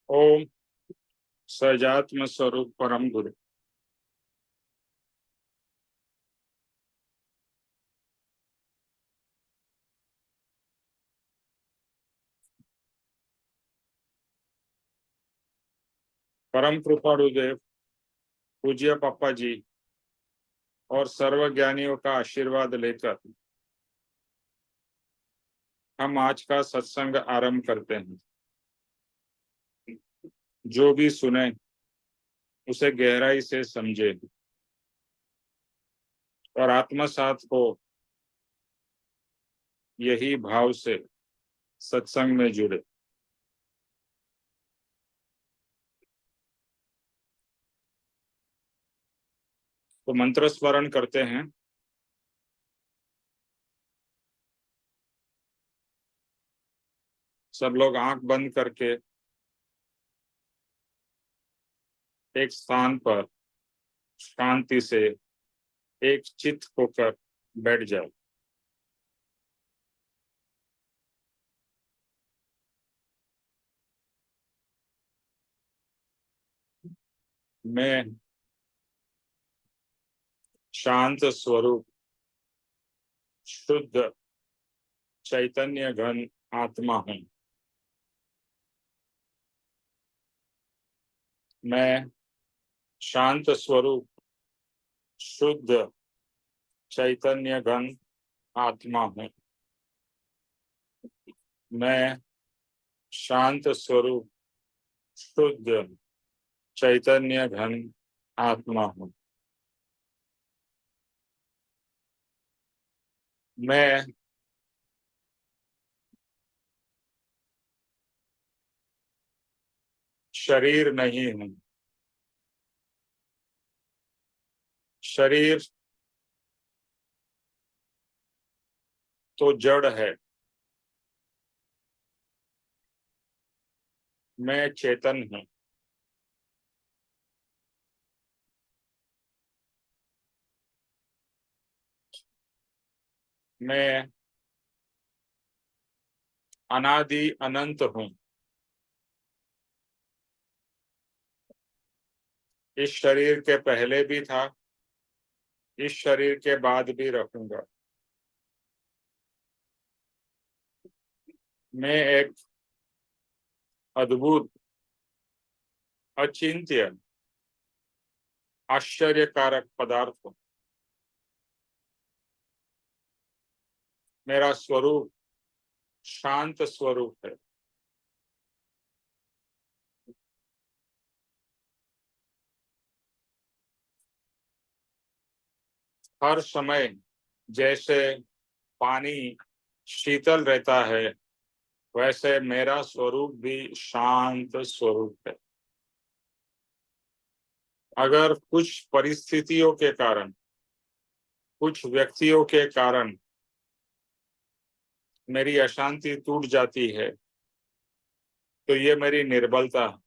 ओम सजात्म स्वरूप परम गुरु परम कृपालुदेव पूज्य पापा जी और सर्व ज्ञानियों का आशीर्वाद लेकर हम आज का सत्संग आरंभ करते हैं। जो भी सुने उसे गहराई से समझे और आत्मसात हो, यही भाव से सत्संग में जुड़े। तो मंत्र स्मरण करते हैं। सब लोग आंख बंद करके एक स्थान पर शांति से एक चित्त होकर बैठ जाओ। मैं शांत स्वरूप शुद्ध चैतन्य घन आत्मा हूँ। मैं शांत स्वरूप शुद्ध चैतन्य घन आत्मा हूँ। मैं शांत स्वरूप शुद्ध चैतन्य घन आत्मा हूँ। मैं शरीर नहीं हूँ। शरीर तो जड़ है। मैं चेतन हूँ। मैं अनादि अनंत हूँ। इस शरीर के पहले भी था, इस शरीर के बाद भी रहूंगा। मैं एक अद्भुत, अचिंत्य, आश्चर्यकारक पदार्थ हूँ। मेरा स्वरूप शांत स्वरूप है। हर समय जैसे पानी शीतल रहता है, वैसे मेरा स्वरूप भी शांत स्वरूप है। अगर कुछ परिस्थितियों के कारण, कुछ व्यक्तियों के कारण मेरी अशांति टूट जाती है, तो ये मेरी निर्बलता है।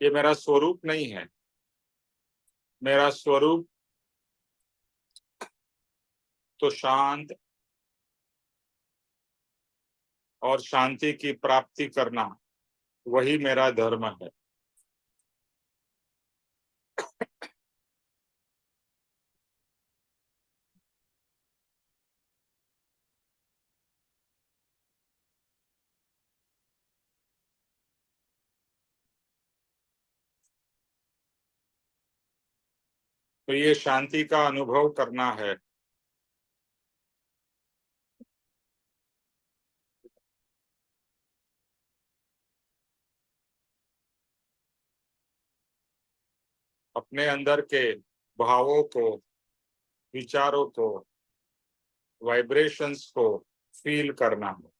ये मेरा स्वरूप नहीं है। मेरा स्वरूप तो शांत और शांति की प्राप्ति करना, वही मेरा धर्म है। तो ये शांति का अनुभव करना है। अपने अंदर के भावों को, विचारों को, वाइब्रेशंस को फील करना है।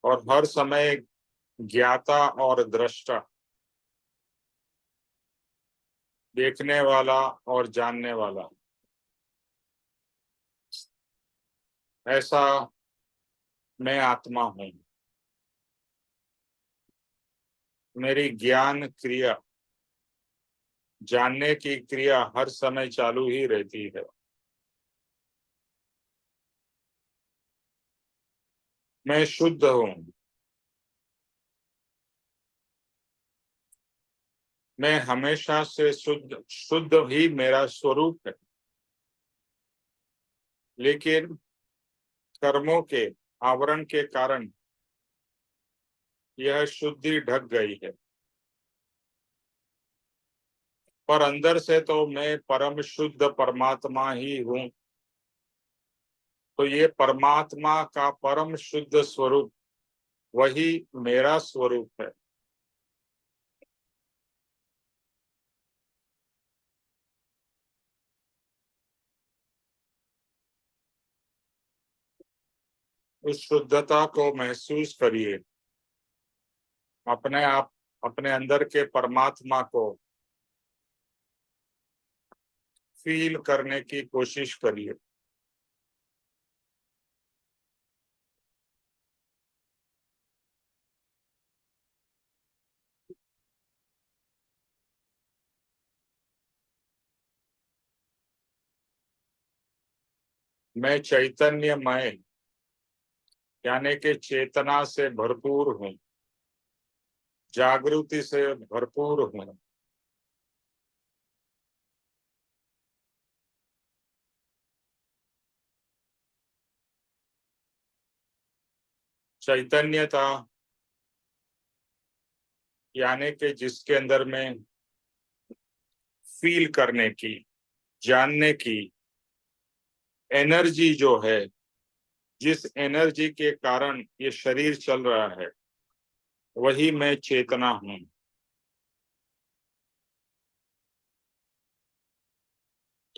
और हर समय ज्ञाता और दृष्टा, देखने वाला और जानने वाला, ऐसा मैं आत्मा हूँ। मेरी ज्ञान क्रिया, जानने की क्रिया हर समय चालू ही रहती है। मैं शुद्ध हूँ। मैं हमेशा से शुद्ध शुद्ध ही मेरा स्वरूप है, लेकिन कर्मों के आवरण के कारण यह शुद्धि ढक गई है। पर अंदर से तो मैं परम शुद्ध परमात्मा ही हूँ। तो ये परमात्मा का परम शुद्ध स्वरूप वही मेरा स्वरूप है। उस शुद्धता को महसूस करिए। अपने आप अपने अंदर के परमात्मा को फील करने की कोशिश करिए। मैं चैतन्यमय यानी कि चेतना से भरपूर हूँ, जागृति से भरपूर हूँ। चैतन्यता यानी कि जिसके अंदर में फील करने की, जानने की एनर्जी जो है, जिस एनर्जी के कारण ये शरीर चल रहा है, वही मैं चेतना हूँ।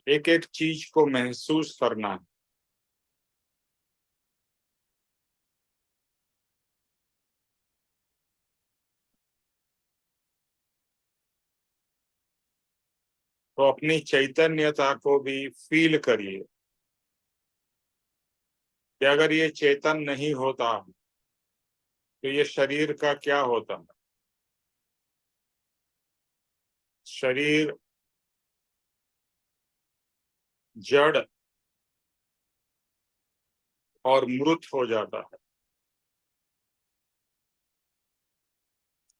एक एक चीज को महसूस करना है। तो अपनी चैतन्यता को भी फील करिए कि अगर ये चेतन नहीं होता तो ये शरीर का क्या होता। शरीर जड़ और मृत हो जाता है।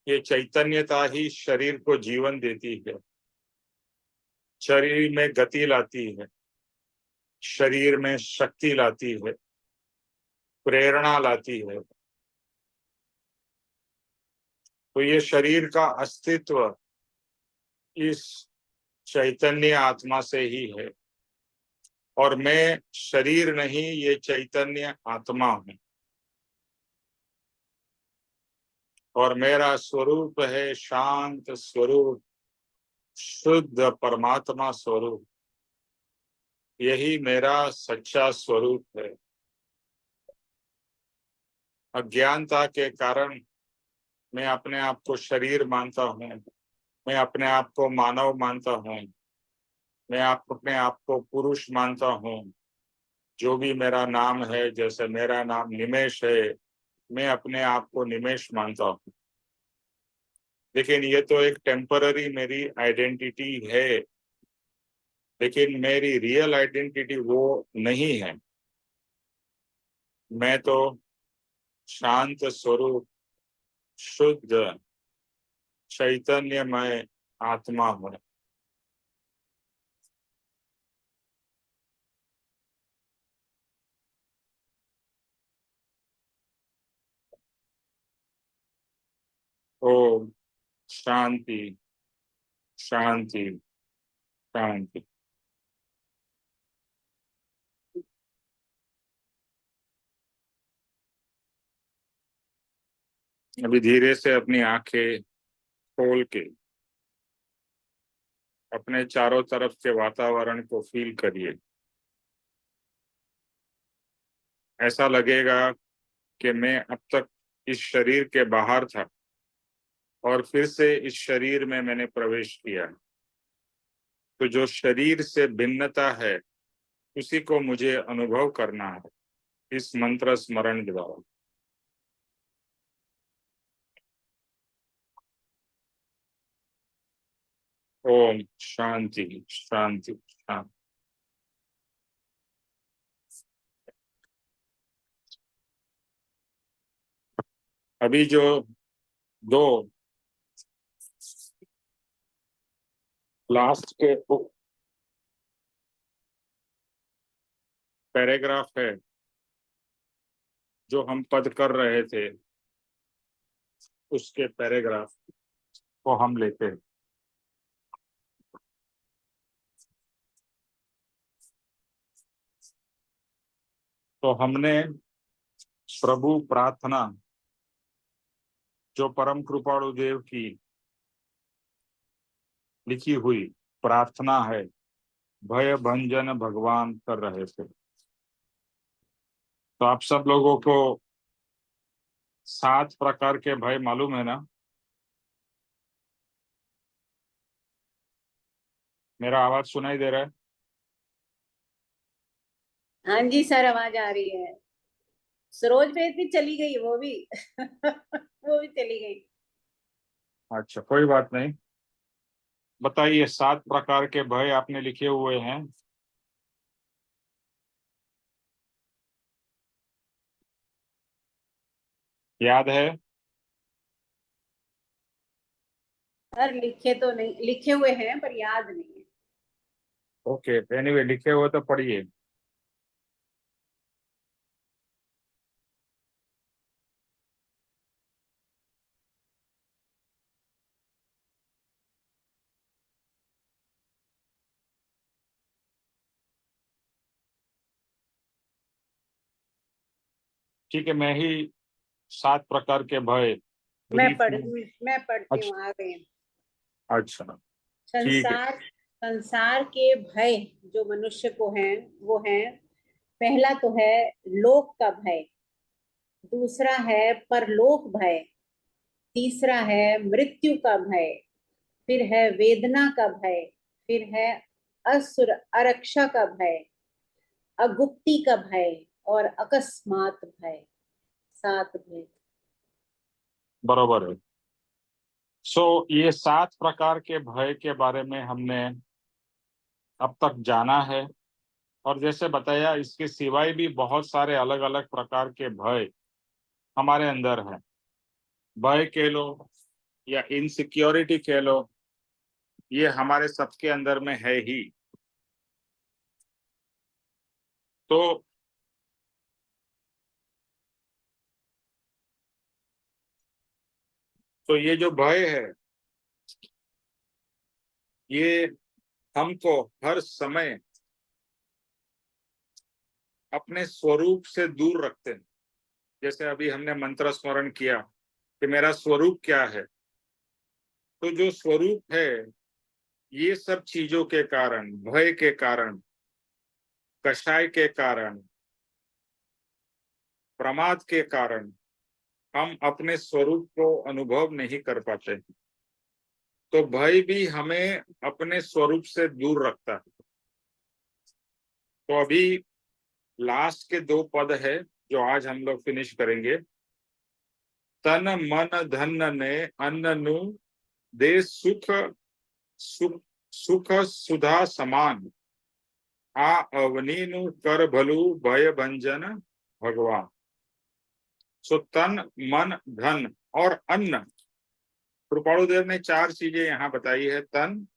ये चैतन्यता ही शरीर को जीवन देती है, शरीर में गति लाती है, शरीर में शक्ति लाती है, प्रेरणा लाती है। तो ये शरीर का अस्तित्व इस चैतन्य आत्मा से ही है, और मैं शरीर नहीं, ये चैतन्य आत्मा हूँ। और मेरा स्वरूप है शांत स्वरूप, शुद्ध परमात्मा स्वरूप। यही मेरा सच्चा स्वरूप है। अज्ञानता के कारण मैं अपने आप को शरीर मानता हूँ, मैं अपने आप को मानव मानता हूँ, मैं अपने आप को पुरुष मानता हूँ। जो भी मेरा नाम है, जैसे मेरा नाम निमेश है, मैं अपने आप को निमेश मानता हूँ। लेकिन ये तो एक टेम्पररी मेरी आइडेंटिटी है, लेकिन मेरी रियल आइडेंटिटी वो नहीं है। मैं तो शांत स्वरूप, शुद्ध चैतन्यमय आत्मा हूँ। ओम शांति, शांति, शांति। अभी धीरे से अपनी आंखें खोल के अपने चारों तरफ के वातावरण को फील करिए। ऐसा लगेगा कि मैं अब तक इस शरीर के बाहर था और फिर से इस शरीर में मैंने प्रवेश किया। तो जो शरीर से भिन्नता है, उसी को मुझे अनुभव करना है इस मंत्र स्मरण द्वारा। ओम शांति, शांति, शांति। अभी जो दो लास्ट के पैराग्राफ है जो हम पद कर रहे थे, उसके पैराग्राफ को हम लेते हैं। तो हमने प्रभु प्रार्थना जो परम कृपाणु देव की लिखी हुई प्रार्थना है, भय भंजन भगवान कर रहे थे। तो आप सब लोगों को 7 प्रकार के भय मालूम है ना? मेरा आवाज सुनाई दे रहा है? हाँ जी सर, आवाज आ रही है। सरोज भेद भी चली गई, वो भी वो भी चली गई। अच्छा, कोई बात नहीं। बताइए, 7 प्रकार के भय आपने लिखे हुए हैं। याद है? सर लिखे तो नहीं, लिखे हुए हैं पर याद नहीं है। ओके, एनीवे लिखे हुए तो पढ़िए। ठीक है, मैं ही 7 प्रकार के भय ब्रीफ में। मैं पढ़ती अच्छा, हूँ, आ गई। अच्छा, ठीक है। संसार संसार के भय जो मनुष्य को हैं, वो हैं, पहला तो है लोक का भय, दूसरा है परलोक भय, तीसरा है मृत्यु का भय, फिर है वेदना का भय, फिर है असुर आरक्षा का भय, अगुप्ती का भय और अकस्मात भय। 7 भय। बरोबर है। ये 7 प्रकार के भय के बारे में हमने अब तक जाना है। और जैसे बताया, इसके सिवाय भी बहुत सारे अलग अलग प्रकार के भय हमारे अंदर हैं। भय कह लो या इनसिक्योरिटी कह लो, ये हमारे सबके अंदर में है ही। तो ये जो भय है, ये हमको हर समय अपने स्वरूप से दूर रखते हैं। जैसे अभी हमने मंत्र स्मरण किया कि मेरा स्वरूप क्या है। तो जो स्वरूप है, ये सब चीजों के कारण, भय के कारण, कषाय के कारण, प्रमाद के कारण हम अपने स्वरूप को अनुभव नहीं कर पाते। तो भय भी हमें अपने स्वरूप से दूर रखता है। तो अभी लास्ट के 2 पद है जो आज हम लोग फिनिश करेंगे। तन मन धन ने अन्न नु दे सुख सुख सुख सुधा समान, आ अवनी नु कर भलु भय भंजन भगवान। तन मन धन और अन्न, कृपाणुदेव ने 4 चीजें यहाँ बताई है। तन,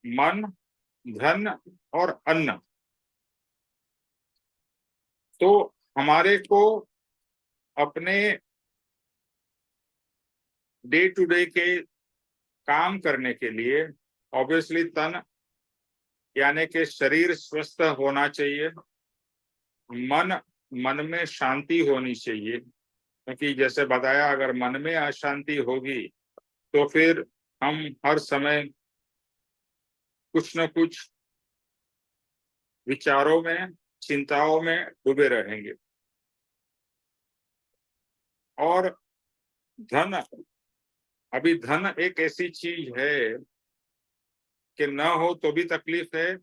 मन, धन और अन्न। तो हमारे को अपने डे टू डे के काम करने के लिए ऑब्वियसली तन यानी कि शरीर स्वस्थ होना चाहिए। मन में शांति होनी चाहिए, क्योंकि जैसे बताया, अगर मन में अशांति होगी तो फिर हम हर समय कुछ न कुछ विचारों में, चिंताओं में डूबे रहेंगे। और धन, अभी धन एक ऐसी चीज है कि न हो तो भी तकलीफ है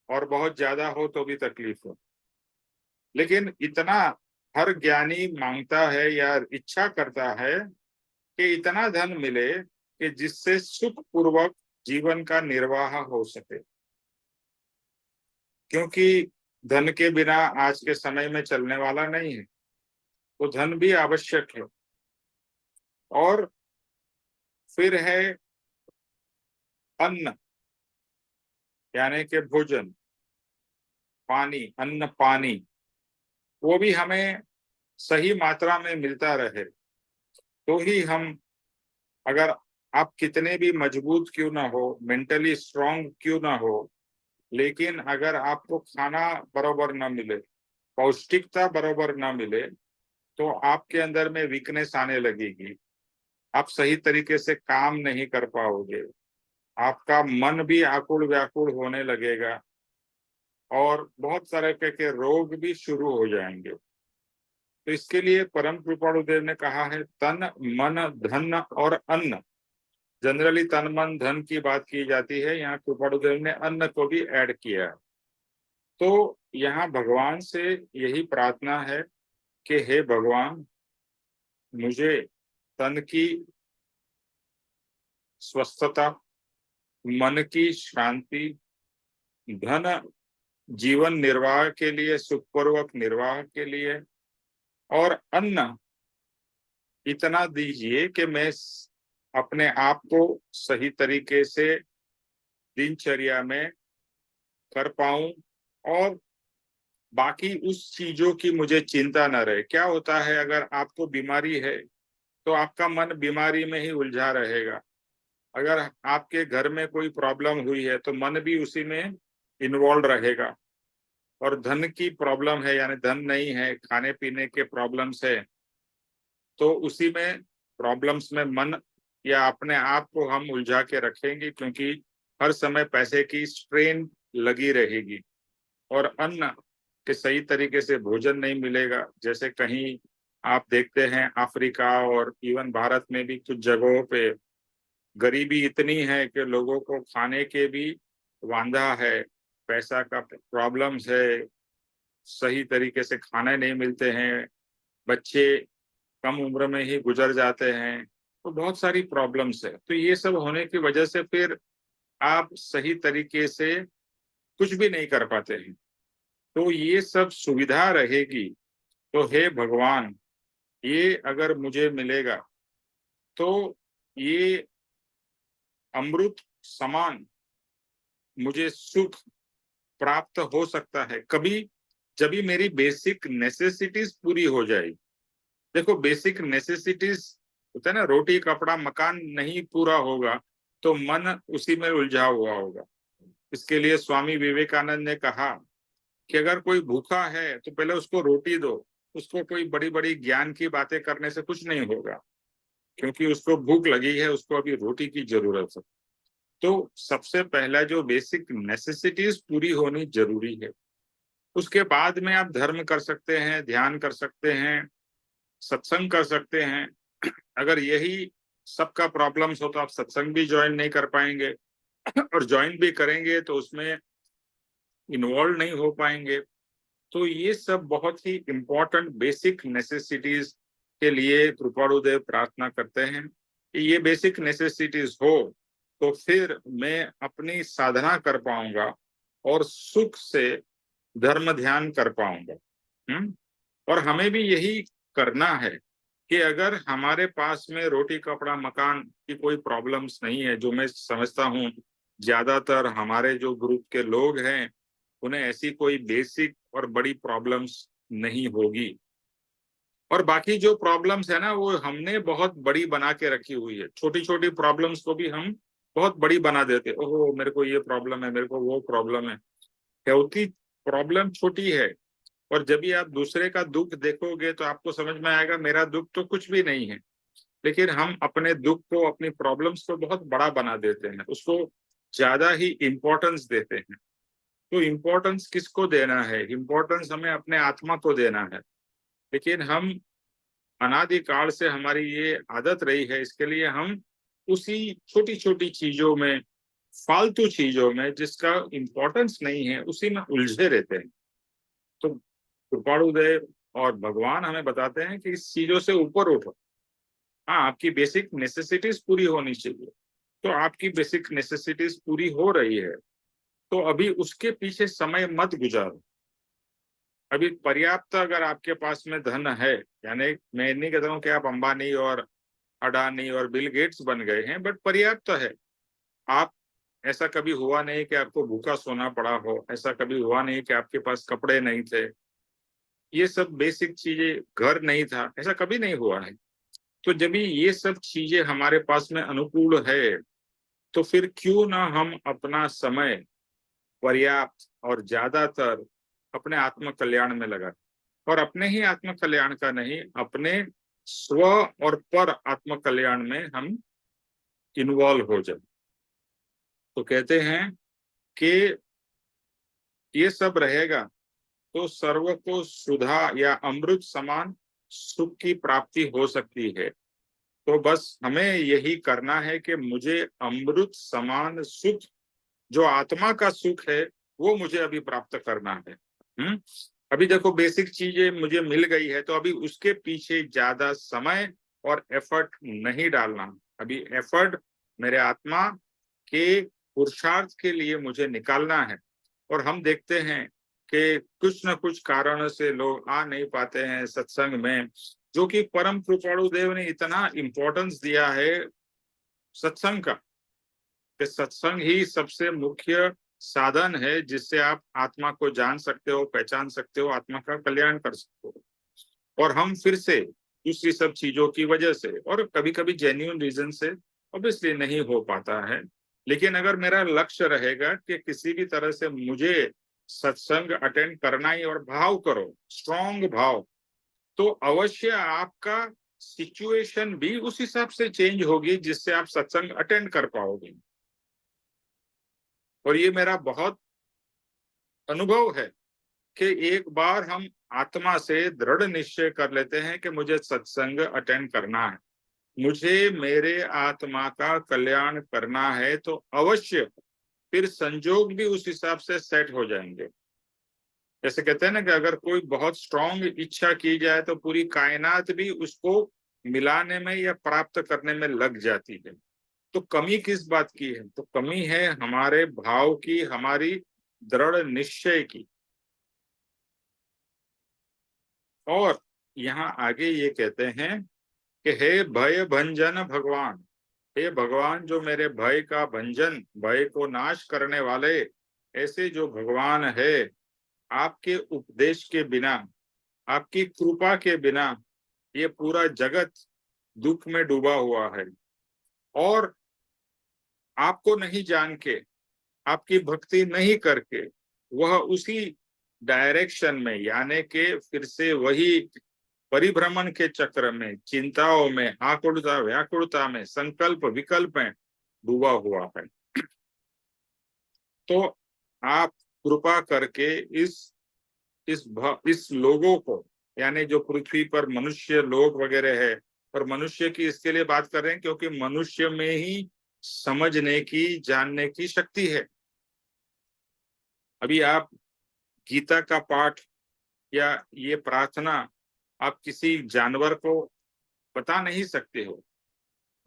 और बहुत ज्यादा हो तो भी तकलीफ है। लेकिन इतना हर ज्ञानी मांगता है या इच्छा करता है कि इतना धन मिले कि जिससे सुख पूर्वक जीवन का निर्वाह हो सके। क्योंकि धन के बिना आज के समय में चलने वाला नहीं है। तो धन भी आवश्यक है। और फिर है अन्न, यानी कि भोजन, पानी, अन्न पानी, वो भी हमें सही मात्रा में मिलता रहे तो ही हम, अगर आप कितने भी मजबूत क्यों ना हो, मेंटली स्ट्रांग क्यों ना हो, लेकिन अगर आपको खाना बराबर ना मिले, पौष्टिकता बराबर ना मिले, तो आपके अंदर में वीकनेस आने लगेगी, आप सही तरीके से काम नहीं कर पाओगे, आपका मन भी आकुल व्याकुल होने लगेगा और बहुत सारे के रोग भी शुरू हो जाएंगे। तो इसके लिए परम कृपाणु देव ने कहा है तन मन धन और अन्न। जनरली तन मन धन की बात की जाती है, यहाँ कृपाणु देव ने अन्न को भी ऐड किया है। तो यहाँ भगवान से यही प्रार्थना है कि हे भगवान, मुझे तन की स्वस्थता, मन की शांति, धन जीवन निर्वाह के लिए, सुखपूर्वक निर्वाह के लिए, और अन्न इतना दीजिए कि मैं अपने आप को सही तरीके से दिनचर्या में कर पाऊं और बाकी उस चीजों की मुझे चिंता न रहे। क्या होता है, अगर आपको बीमारी है तो आपका मन बीमारी में ही उलझा रहेगा, अगर आपके घर में कोई प्रॉब्लम हुई है तो मन भी उसी में इन्वॉल्व रहेगा, और धन की प्रॉब्लम है यानी धन नहीं है, खाने पीने के प्रॉब्लम्स है, तो उसी में प्रॉब्लम्स में मन या अपने आप को हम उलझा के रखेंगे, क्योंकि हर समय पैसे की स्ट्रेन लगी रहेगी और अन्न के सही तरीके से भोजन नहीं मिलेगा। जैसे कहीं आप देखते हैं अफ्रीका और इवन भारत में भी कुछ जगहों पे गरीबी इतनी है कि लोगों को खाने के भी वांधा है, पैसा का प्रॉब्लम्स है, सही तरीके से खाने नहीं मिलते हैं, बच्चे कम उम्र में ही गुजर जाते हैं, तो बहुत सारी प्रॉब्लम्स है। तो ये सब होने की वजह से फिर आप सही तरीके से कुछ भी नहीं कर पाते हैं। तो ये सब सुविधा रहेगी तो हे भगवान, ये अगर मुझे मिलेगा तो ये अमृत समान मुझे सुख प्राप्त हो सकता है कभी, जब भी मेरी बेसिक नेसेसिटीज पूरी हो जाएगी। देखो, बेसिक नेसेसिटीज होता है ना, रोटी कपड़ा मकान, नहीं पूरा होगा तो मन उसी में उलझा हुआ होगा। इसके लिए स्वामी विवेकानंद ने कहा कि अगर कोई भूखा है तो पहले उसको रोटी दो, उसको कोई बड़ी बड़ी ज्ञान की बातें करने से कुछ नहीं होगा, क्योंकि उसको भूख लगी है, उसको अभी रोटी की जरूरत है। तो सबसे पहला जो बेसिक नेसेसिटीज पूरी होनी जरूरी है, उसके बाद में आप धर्म कर सकते हैं, ध्यान कर सकते हैं, सत्संग कर सकते हैं। अगर यही सबका प्रॉब्लम्स हो तो आप सत्संग भी ज्वाइन नहीं कर पाएंगे और ज्वाइन भी करेंगे तो उसमें इन्वॉल्व नहीं हो पाएंगे। तो ये सब बहुत ही इम्पोर्टेंट बेसिक नेसेसिटीज के लिए कृपाणुदेव प्रार्थना करते हैं कि ये बेसिक नेसेसिटीज हो तो फिर मैं अपनी साधना कर पाऊंगा और सुख से धर्म ध्यान कर पाऊंगा। और हमें भी यही करना है कि अगर हमारे पास में रोटी कपड़ा मकान की कोई प्रॉब्लम्स नहीं है, जो मैं समझता हूँ ज्यादातर हमारे जो ग्रुप के लोग हैं उन्हें ऐसी कोई बेसिक और बड़ी प्रॉब्लम्स नहीं होगी, और बाकी जो प्रॉब्लम्स है ना वो हमने बहुत बड़ी बना के रखी हुई है। छोटी छोटी प्रॉब्लम्स को भी हम बहुत बड़ी बना देते, ओहो मेरे को ये प्रॉब्लम है, मेरे को वो प्रॉब्लम है। होती प्रॉब्लम छोटी है, और जब भी आप दूसरे का दुख देखोगे तो आपको समझ में आएगा मेरा दुख तो कुछ भी नहीं है। लेकिन हम अपने दुख को, अपनी प्रॉब्लम्स को बहुत बड़ा बना देते हैं, उसको ज्यादा ही इम्पोर्टेंस देते हैं। तो इम्पोर्टेंस किसको देना है? इम्पोर्टेंस हमें अपने आत्मा को देना है। लेकिन हम अनादिकाल से हमारी ये आदत रही है, इसके लिए हम उसी छोटी छोटी चीजों में, फालतू चीजों में जिसका इम्पोर्टेंस नहीं है, उसी में उलझे रहते हैं। तो कृपाणुदेव और भगवान हमें बताते हैं कि इस चीजों से ऊपर उठो। हाँ, आपकी बेसिक नेसेसिटीज पूरी होनी चाहिए, तो आपकी बेसिक नेसेसिटीज पूरी हो रही है तो अभी उसके पीछे समय मत गुजारो। अभी पर्याप्त अगर आपके पास में धन है, यानी मैं नहीं कहता हूँ कि आप अंबानी और अडानी और बिल गेट्स बन गए हैं, बट पर्याप्त है। आप, ऐसा कभी हुआ नहीं कि आपको भूखा सोना पड़ा हो, ऐसा कभी हुआ नहीं कि आपके पास कपड़े नहीं थे, ये सब बेसिक चीजें, घर नहीं था, ऐसा कभी नहीं हुआ है। तो जब भी ये सब चीजें हमारे पास में अनुकूल है, तो फिर क्यों ना हम अपना समय पर्याप्त और ज्यादातर अपने आत्म कल्याण में लगाएं, और अपने ही आत्म कल्याण का नहीं, अपने स्व और पर आत्म कल्याण में हम इन्वॉल्व हो जाए। तो कहते हैं कि ये सब रहेगा तो सर्व को सुधा या अमृत समान सुख की प्राप्ति हो सकती है। तो बस हमें यही करना है कि मुझे अमृत समान सुख, जो आत्मा का सुख है, वो मुझे अभी प्राप्त करना है। अभी देखो बेसिक चीजें मुझे मिल गई है, तो अभी उसके पीछे ज्यादा समय और एफर्ट नहीं डालना। अभी एफर्ट मेरे आत्मा के पुरुषार्थ के लिए मुझे निकालना है। और हम देखते हैं कि कुछ न कुछ कारणों से लोग आ नहीं पाते हैं सत्संग में, जो कि परम कृपाणु देव ने इतना इम्पोर्टेंस दिया है सत्संग का, कि सत्संग ही सबसे मुख्य साधन है जिससे आप आत्मा को जान सकते हो, पहचान सकते हो, आत्मा का कल्याण कर सकते हो। और हम फिर से दूसरी सब चीजों की वजह से और कभी कभी जेन्युइन रीजन से ऑब्वियसली नहीं हो पाता है, लेकिन अगर मेरा लक्ष्य रहेगा कि किसी भी तरह से मुझे सत्संग अटेंड करना ही, और भाव करो, स्ट्रॉन्ग भाव, तो अवश्य आपका सिचुएशन भी उस हिसाब से चेंज होगी जिससे आप सत्संग अटेंड कर पाओगे। और ये मेरा बहुत अनुभव है कि एक बार हम आत्मा से दृढ़ निश्चय कर लेते हैं कि मुझे सत्संग अटेंड करना है, मुझे मेरे आत्मा का कल्याण करना है, तो अवश्य फिर संजोग भी उस हिसाब से सेट हो जाएंगे। जैसे कहते हैं ना कि अगर कोई बहुत स्ट्रांग इच्छा की जाए तो पूरी कायनात भी उसको मिलाने में या प्राप्त करने में लग जाती है। तो कमी किस बात की है? तो कमी है हमारे भाव की, हमारी दृढ़ निश्चय की। और यहाँ आगे ये कहते हैं कि हे भय भंजन भगवान, हे भगवान जो मेरे भय का भंजन, भय को नाश करने वाले, ऐसे जो भगवान है, आपके उपदेश के बिना, आपकी कृपा के बिना ये पूरा जगत दुख में डूबा हुआ है। और आपको नहीं जान के, आपकी भक्ति नहीं करके, वह उसी डायरेक्शन में, यानी के फिर से वही परिभ्रमण के चक्र में, चिंताओं में, आकुलता व्याकुलता में, संकल्प विकल्प में डूबा हुआ है। तो आप कृपा करके इस लोगों को, यानी जो पृथ्वी पर मनुष्य लोग वगैरह है, और मनुष्य की इसके लिए बात कर रहे हैं क्योंकि मनुष्य में ही समझने की, जानने की शक्ति है। अभी आप गीता का पाठ या ये प्रार्थना आप किसी जानवर को बता नहीं सकते हो,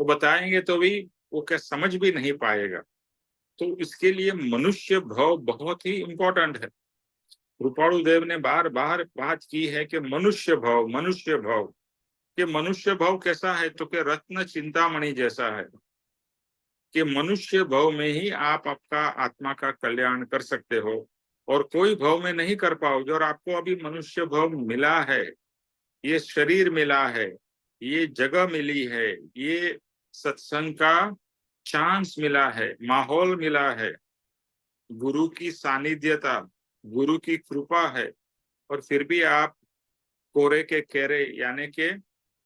वो बताएंगे तो भी वो क्या समझ भी नहीं पाएगा। तो इसके लिए मनुष्य भाव बहुत ही इंपॉर्टेंट है। कृपाणु देव ने बार बार बात की है कि मनुष्य भाव, मनुष्य भाव। कि मनुष्य भाव कैसा है? तो कि रत्न चिंतामणि जैसा है, कि मनुष्य भाव में ही आप आपका आत्मा का कल्याण कर सकते हो, और कोई भाव में नहीं कर पाओगे। और आपको अभी मनुष्य भाव मिला है, ये शरीर मिला है, ये जगह मिली है, ये सत्संग का चांस मिला है, माहौल मिला है, गुरु की सानिध्यता, गुरु की कृपा है, और फिर भी आप कोरे के केरे, यानी के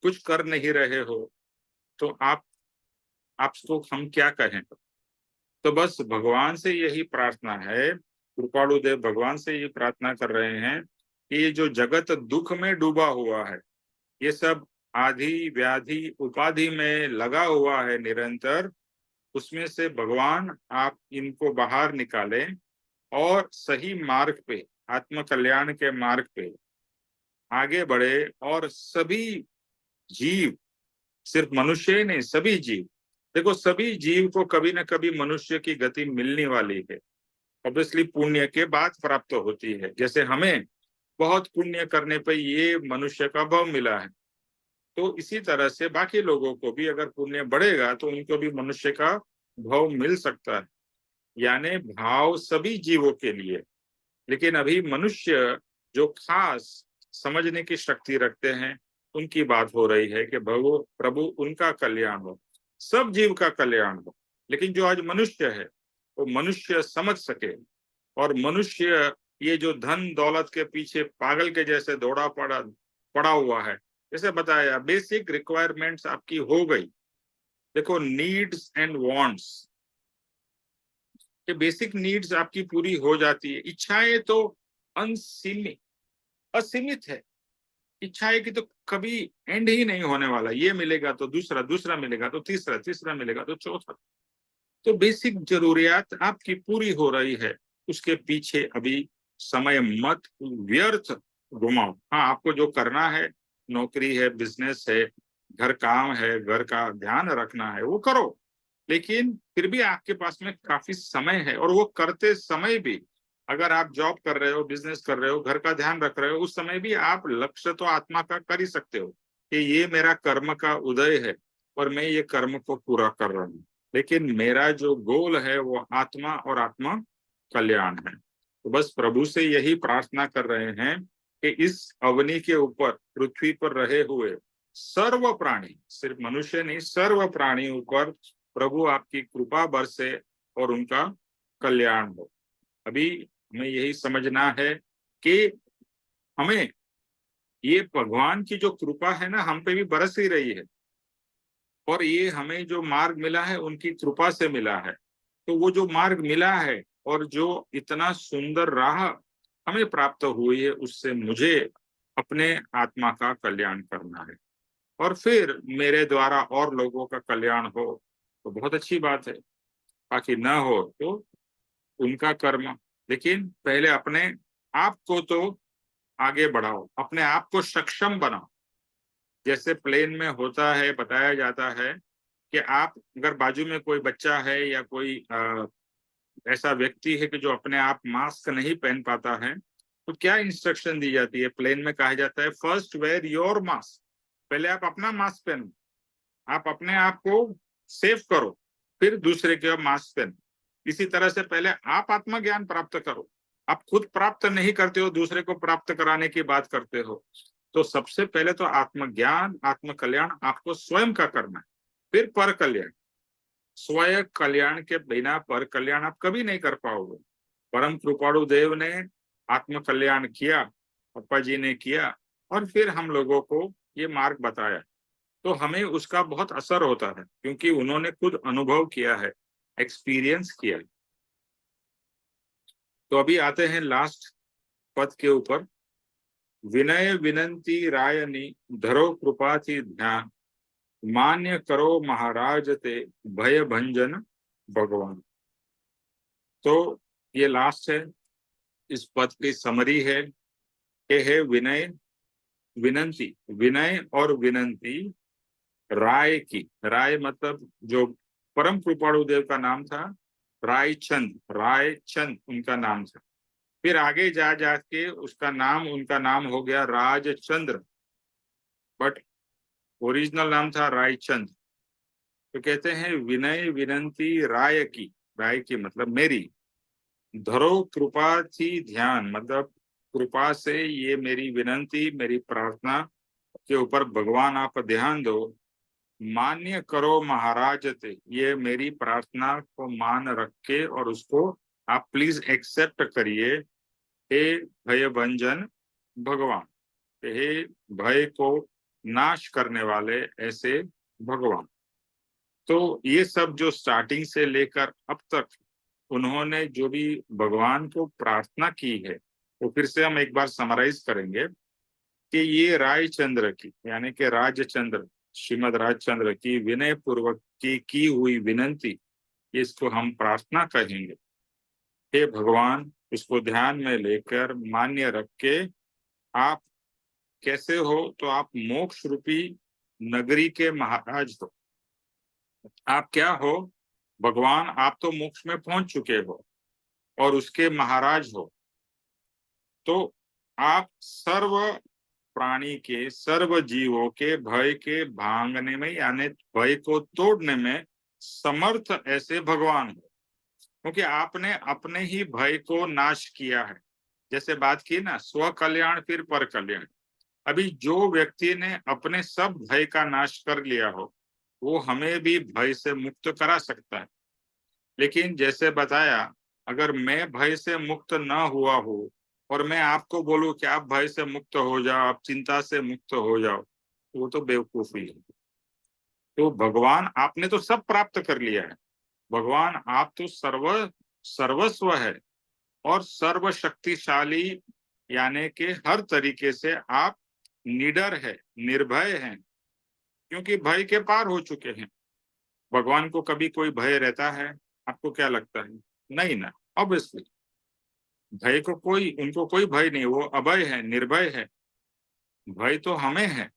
कुछ कर नहीं रहे हो, तो आपको हम क्या कहें? तो बस भगवान से यही प्रार्थना है, कृपाणु देव भगवान से ये प्रार्थना कर रहे हैं कि ये जो जगत दुख में डूबा हुआ है, ये सब आधि व्याधि उपाधि में लगा हुआ है निरंतर, उसमें से भगवान आप इनको बाहर निकालें और सही मार्ग पे, आत्म कल्याण के मार्ग पे आगे बढ़े। और सभी जीव, सिर्फ मनुष्य ही नहीं, सभी जीव, देखो सभी जीव को कभी न कभी मनुष्य की गति मिलने वाली है। ऑब्वियसली पुण्य के बाद प्राप्त होती है। जैसे हमें बहुत पुण्य करने पर ये मनुष्य का भाव मिला है, तो इसी तरह से बाकी लोगों को भी अगर पुण्य बढ़ेगा तो उनको भी मनुष्य का भाव मिल सकता है। यानी भाव सभी जीवों के लिए, लेकिन अभी मनुष्य जो खास समझने की शक्ति रखते हैं उनकी बात हो रही है कि प्रभु प्रभु उनका कल्याण हो, सब जीव का कल्याण हो। लेकिन जो आज मनुष्य है वो मनुष्य समझ सके, और मनुष्य ये जो धन दौलत के पीछे पागल के जैसे दौड़ा पड़ा हुआ है, जैसे बताया बेसिक रिक्वायरमेंट्स आपकी हो गई। देखो नीड्स एंड वांट्स, कि बेसिक नीड्स आपकी पूरी हो जाती है, इच्छाएं तो अनसीमित असीमित है। इच्छाएं की तो कभी एंड ही नहीं होने वाला, ये मिलेगा तो दूसरा, दूसरा मिलेगा तो तीसरा, तीसरा मिलेगा तो चौथा। तो बेसिक जरूरियात आपकी पूरी हो रही है, उसके पीछे अभी समय मत व्यर्थ घुमाओ। हाँ, आपको जो करना है, नौकरी है, बिजनेस है, घर काम है, घर का ध्यान रखना है, वो करो। लेकिन फिर भी आपके पास में काफी समय है, और वो करते समय भी अगर आप जॉब कर रहे हो, बिजनेस कर रहे हो, घर का ध्यान रख रहे हो, उस समय भी आप लक्ष्य तो आत्मा का कर ही सकते हो कि ये मेरा कर्म का उदय है और मैं ये कर्म को पूरा कर रहा हूँ। लेकिन मेरा जो गोल है वो आत्मा और आत्मा कल्याण है। तो बस प्रभु से यही प्रार्थना कर रहे हैं कि इस अवनी के ऊपर, पृथ्वी पर रहे हुए सर्व प्राणी, सिर्फ मनुष्य नहीं, सर्व प्राणी ऊपर प्रभु आपकी कृपा बरसे और उनका कल्याण हो। अभी हमें यही समझना है कि हमें ये भगवान की जो कृपा है ना, हम पे भी बरस ही रही है, और ये हमें जो मार्ग मिला है उनकी कृपा से मिला है। तो वो जो मार्ग मिला है और जो इतना सुंदर राह हमें प्राप्त हुई है, उससे मुझे अपने आत्मा का कल्याण करना है, और फिर मेरे द्वारा और लोगों का कल्याण हो तो बहुत अच्छी बात है, बाकी ना हो तो उनका कर्म। लेकिन पहले अपने आप को तो आगे बढ़ाओ, अपने आप को सक्षम बनाओ। जैसे प्लेन में होता है, बताया जाता है कि आप अगर बाजू में कोई बच्चा है या कोई ऐसा व्यक्ति है कि जो अपने आप मास्क नहीं पहन पाता है, तो क्या इंस्ट्रक्शन दी जाती है प्लेन में? कहा जाता है फर्स्ट वेयर योर मास्क, पहले आप अपना मास्क पहनो, आप अपने आप को सेफ करो, फिर दूसरे के मास्क पहनो। इसी तरह से पहले आप आत्मज्ञान प्राप्त करो। आप खुद प्राप्त नहीं करते हो, दूसरे को प्राप्त कराने की बात करते हो। तो सबसे पहले तो आत्मज्ञान, आत्म कल्याण आपको स्वयं का करना है, फिर पर कल्याण। स्वयं कल्याण के बिना पर कल्याण आप कभी नहीं कर पाओगे। परम कृपाणु देव ने आत्म कल्याण किया, पप्पा जी ने किया, और फिर हम लोगों को ये मार्ग बताया, तो हमें उसका बहुत असर होता है क्योंकि उन्होंने खुद अनुभव किया है, एक्सपीरियंस किया है। तो अभी आते हैं लास्ट पद के ऊपर। विनय विनंती रायनी, धरो कृपा थी ध्यान, मान्य करो महाराज ते, भय भंजन भगवान। तो ये लास्ट है, इस पद की समरी है कि है विनय विनंती, विनय और विनंती राय की। राय मतलब जो परम कृपाणु देव का नाम था, रायचंद, रायचंद उनका नाम था। फिर आगे जा जाके उसका नाम, उनका नाम हो गया राजचंद्र, बट ओरिजिनल नाम था रायचंद। तो कहते हैं विनय विनंती राय की, राय की मतलब मेरी, धरो कृपा थी ध्यान, मतलब कृपा से ये मेरी विनंती, मेरी प्रार्थना के ऊपर भगवान आप ध्यान दो। मान्य करो महाराज ते, ये मेरी प्रार्थना को मान रख के और उसको आप प्लीज एक्सेप्ट करिए। हे भय भंजन भगवान, हे भय को नाश करने वाले ऐसे भगवान। तो ये सब जो स्टार्टिंग से लेकर अब तक उन्होंने जो भी भगवान को प्रार्थना की है, तो फिर से हम एक बार समराइज करेंगे कि ये रायचंद्र की, यानी कि राजचंद्र, श्रीमद राजचंद्र की विनय पूर्वक की हुई विनंती, इसको हम प्रार्थना कहेंगे। हे भगवान, इसको ध्यान में लेकर मान्य रख के, आप कैसे हो? तो आप मोक्ष रूपी नगरी के महाराज हो। आप क्या हो? भगवान, आप तो मोक्ष में पहुंच चुके हो और उसके महाराज हो। तो आप सर्व प्राणी के, सर्व जीवों के भय के भांगने में यानी भय को तोड़ने में समर्थ ऐसे भगवान हो, क्योंकि आपने अपने ही भय को नाश किया है। जैसे बात की ना, स्व कल्याण फिर पर कल्याण। अभी जो व्यक्ति ने अपने सब भय का नाश कर लिया हो, वो हमें भी भय से मुक्त करा सकता है। लेकिन जैसे बताया, अगर मैं भय से मुक्त न हुआ हूं और मैं आपको बोलूं कि आप भय से मुक्त हो जाओ, आप चिंता से मुक्त हो जाओ, तो वो तो बेवकूफी है। तो भगवान, आपने तो सब प्राप्त कर लिया है। भगवान, आप तो सर्वस्व है और सर्वशक्तिशाली, यानी कि हर तरीके से आप निडर है, निर्भय हैं, क्योंकि भय के पार हो चुके हैं। भगवान को कभी कोई भय रहता है? आपको क्या लगता है? नहीं ना, ऑब्वियसली। भय को कोई, उनको कोई भय नहीं, वो अभय है, निर्भय है। भय तो हमें है,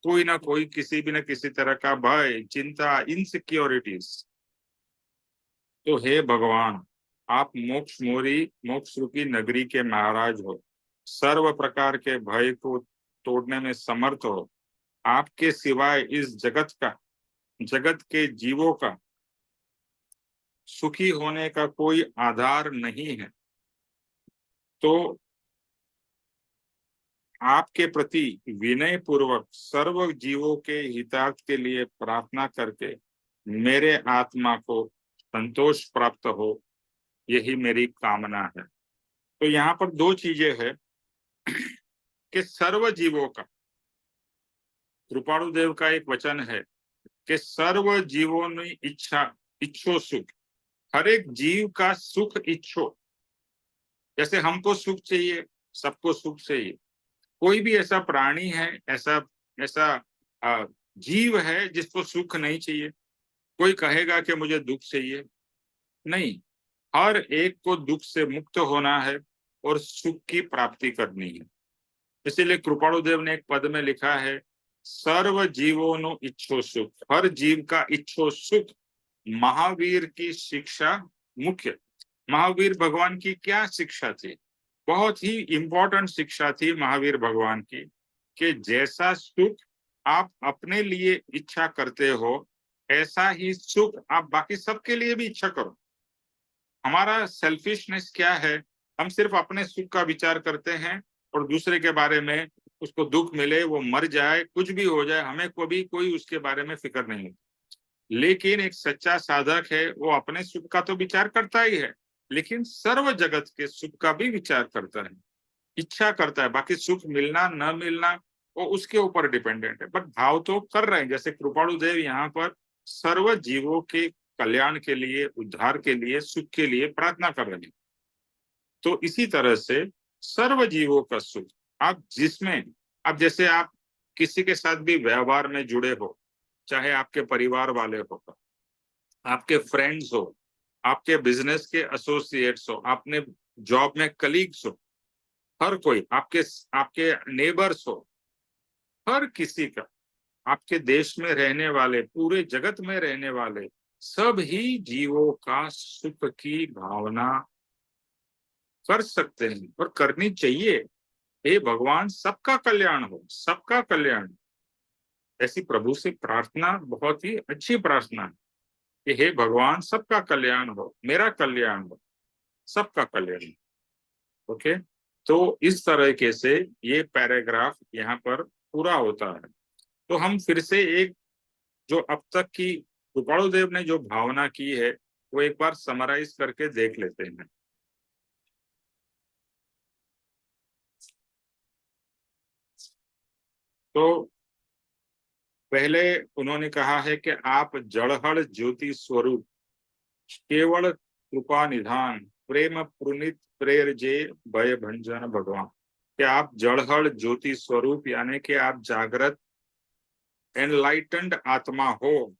कोई ना कोई किसी भी ना किसी तरह का भय, चिंता, इनसिक्योरिटीज। तो हे भगवान, आप मोक्ष रूपी नगरी के महाराज हो, सर्व प्रकार के भय को तोड़ने में समर्थ हो। आपके सिवाय इस जगत के जीवों का सुखी होने का कोई आधार नहीं है। तो आपके प्रति विनय पूर्वक सर्व जीवों के हितार्थ के लिए प्रार्थना करके मेरे आत्मा को संतोष प्राप्त हो, यही मेरी कामना है। तो यहाँ पर दो चीजें हैं कि सर्व जीवों का, कृपाणु देव का एक वचन है कि सर्व जीवों ने इच्छो सुख, हर एक जीव का सुख इच्छो। जैसे हमको सुख चाहिए, सबको सुख चाहिए। कोई भी ऐसा प्राणी है, ऐसा ऐसा जीव है जिसको सुख नहीं चाहिए? कोई कहेगा कि मुझे दुख चाहिए? नहीं, हर एक को दुख से मुक्त होना है और सुख की प्राप्ति करनी है। इसीलिए कृपाणु देव ने एक पद में लिखा है, सर्व जीवों नो इच्छो सुख, हर जीव का इच्छो सुख। महावीर की शिक्षा मुख्य। महावीर भगवान की क्या शिक्षा थी? बहुत ही इंपॉर्टेंट शिक्षा थी महावीर भगवान की, कि जैसा सुख आप अपने लिए इच्छा करते हो, ऐसा ही सुख आप बाकी सबके लिए भी इच्छा करो। हमारा सेल्फिशनेस क्या है? हम सिर्फ अपने सुख का विचार करते हैं और दूसरे के बारे में, उसको दुख मिले, वो मर जाए, कुछ भी हो जाए, हमें कभी कोई उसके बारे में फिक्र नहीं होती। लेकिन एक सच्चा साधक है, वो अपने सुख का तो विचार करता ही है, लेकिन सर्व जगत के सुख का भी विचार करता है, इच्छा करता है। बाकी सुख मिलना न मिलना वो उसके ऊपर डिपेंडेंट है, बट भाव तो कर रहे हैं। जैसे कृपाणु देव यहाँ पर सर्व जीवों के कल्याण के लिए, उद्धार के लिए, सुख के लिए प्रार्थना कर रहे हैं। तो इसी तरह से सर्व जीवों का सुख, आप जिसमें, अब जैसे आप किसी के साथ भी व्यवहार में जुड़े हो, चाहे आपके परिवार वाले हो, आपके फ्रेंड्स हो, आपके बिजनेस के एसोसिएट्स हो, आपने जॉब में कलीग्स हो, हर कोई, आपके आपके नेबर्स हो, हर किसी का, आपके देश में रहने वाले, पूरे जगत में रहने वाले सब ही जीवों का सुख की भावना कर सकते हैं और करनी चाहिए। हे भगवान, सबका कल्याण हो, सबका कल्याण। ऐसी प्रभु से प्रार्थना बहुत ही अच्छी प्रार्थना है कि हे भगवान, सबका कल्याण हो, मेरा कल्याण हो, सबका कल्याण हो। ओके, तो इस तरीके से ये पैराग्राफ यहाँ पर पूरा होता है। तो हम फिर से एक, जो अब तक की कृपाणु देव ने जो भावना की है, वो एक बार समराइज करके देख लेते हैं। तो पहले उन्होंने कहा है कि आप जड़हड़ ज्योति स्वरूप, केवल कृपा निधान, प्रेम पुनित प्रेर जे भय भंजन भगवान। कि आप जड़हड़ ज्योति स्वरूप, यानी कि आप जागृत एनलाइटेंड आत्मा हो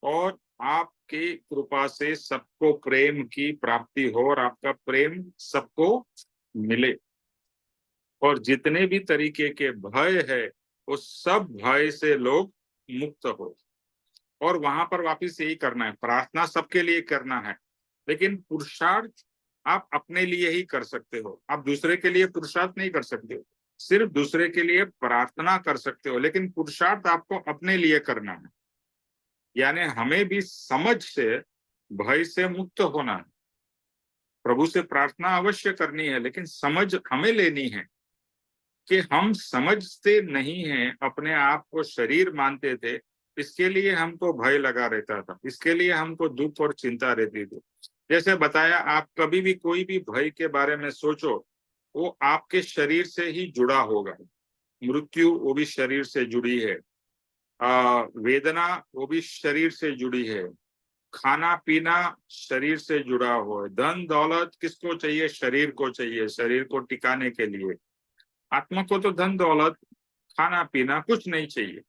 और आपकी कृपा से सबको प्रेम की प्राप्ति हो और आपका प्रेम सबको मिले, और जितने भी तरीके के भय है वो सब भय से लोग मुक्त हो। और वहां पर वापिस यही करना है, प्रार्थना सबके लिए करना है, लेकिन पुरुषार्थ आप अपने लिए ही कर सकते हो, आप दूसरे के लिए पुरुषार्थ नहीं कर सकते हो। सिर्फ दूसरे के लिए प्रार्थना कर सकते हो, लेकिन पुरुषार्थ आपको अपने लिए करना है। यानी हमें भी समझ से, भय से मुक्त होना है। प्रभु से प्रार्थना अवश्य करनी है, लेकिन समझ हमें लेनी है कि हम समझते नहीं हैं, अपने आप को शरीर मानते थे, इसके लिए हमको भय लगा रहता था, इसके लिए हमको दुख और चिंता रहती थी। जैसे बताया, आप कभी भी कोई भी भय के बारे में सोचो, वो आपके शरीर से ही जुड़ा होगा। मृत्यु वो भी शरीर से जुड़ी है, वेदना वो भी शरीर से जुड़ी है, खाना पीना शरीर से जुड़ा हुआ है, धन दौलत किसको चाहिए? शरीर को चाहिए, शरीर को टिकाने के लिए। आत्मा को तो धन दौलत खाना पीना कुछ नहीं चाहिए।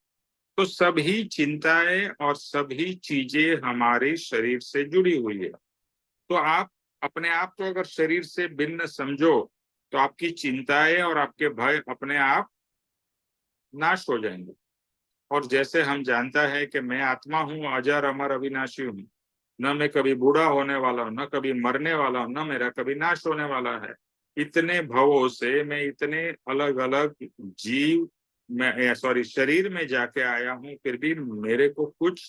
तो सभी चिंताएं और सभी चीजें हमारे शरीर से जुड़ी हुई है। तो आप अपने आप को अगर शरीर से भिन्न समझो, तो आपकी चिंताएं और आपके भय अपने आप नाश हो जाएंगे। और जैसे हम जानता है कि मैं आत्मा हूँ, अजर अमर अविनाशी हूँ, न मैं कभी बूढ़ा होने वाला हूँ, न कभी मरने वाला हूँ, न मेरा कभी नाश होने वाला है। इतने भवों से मैं इतने अलग अलग जीव में, सॉरी, शरीर में जाके आया हूँ, फिर भी मेरे को कुछ,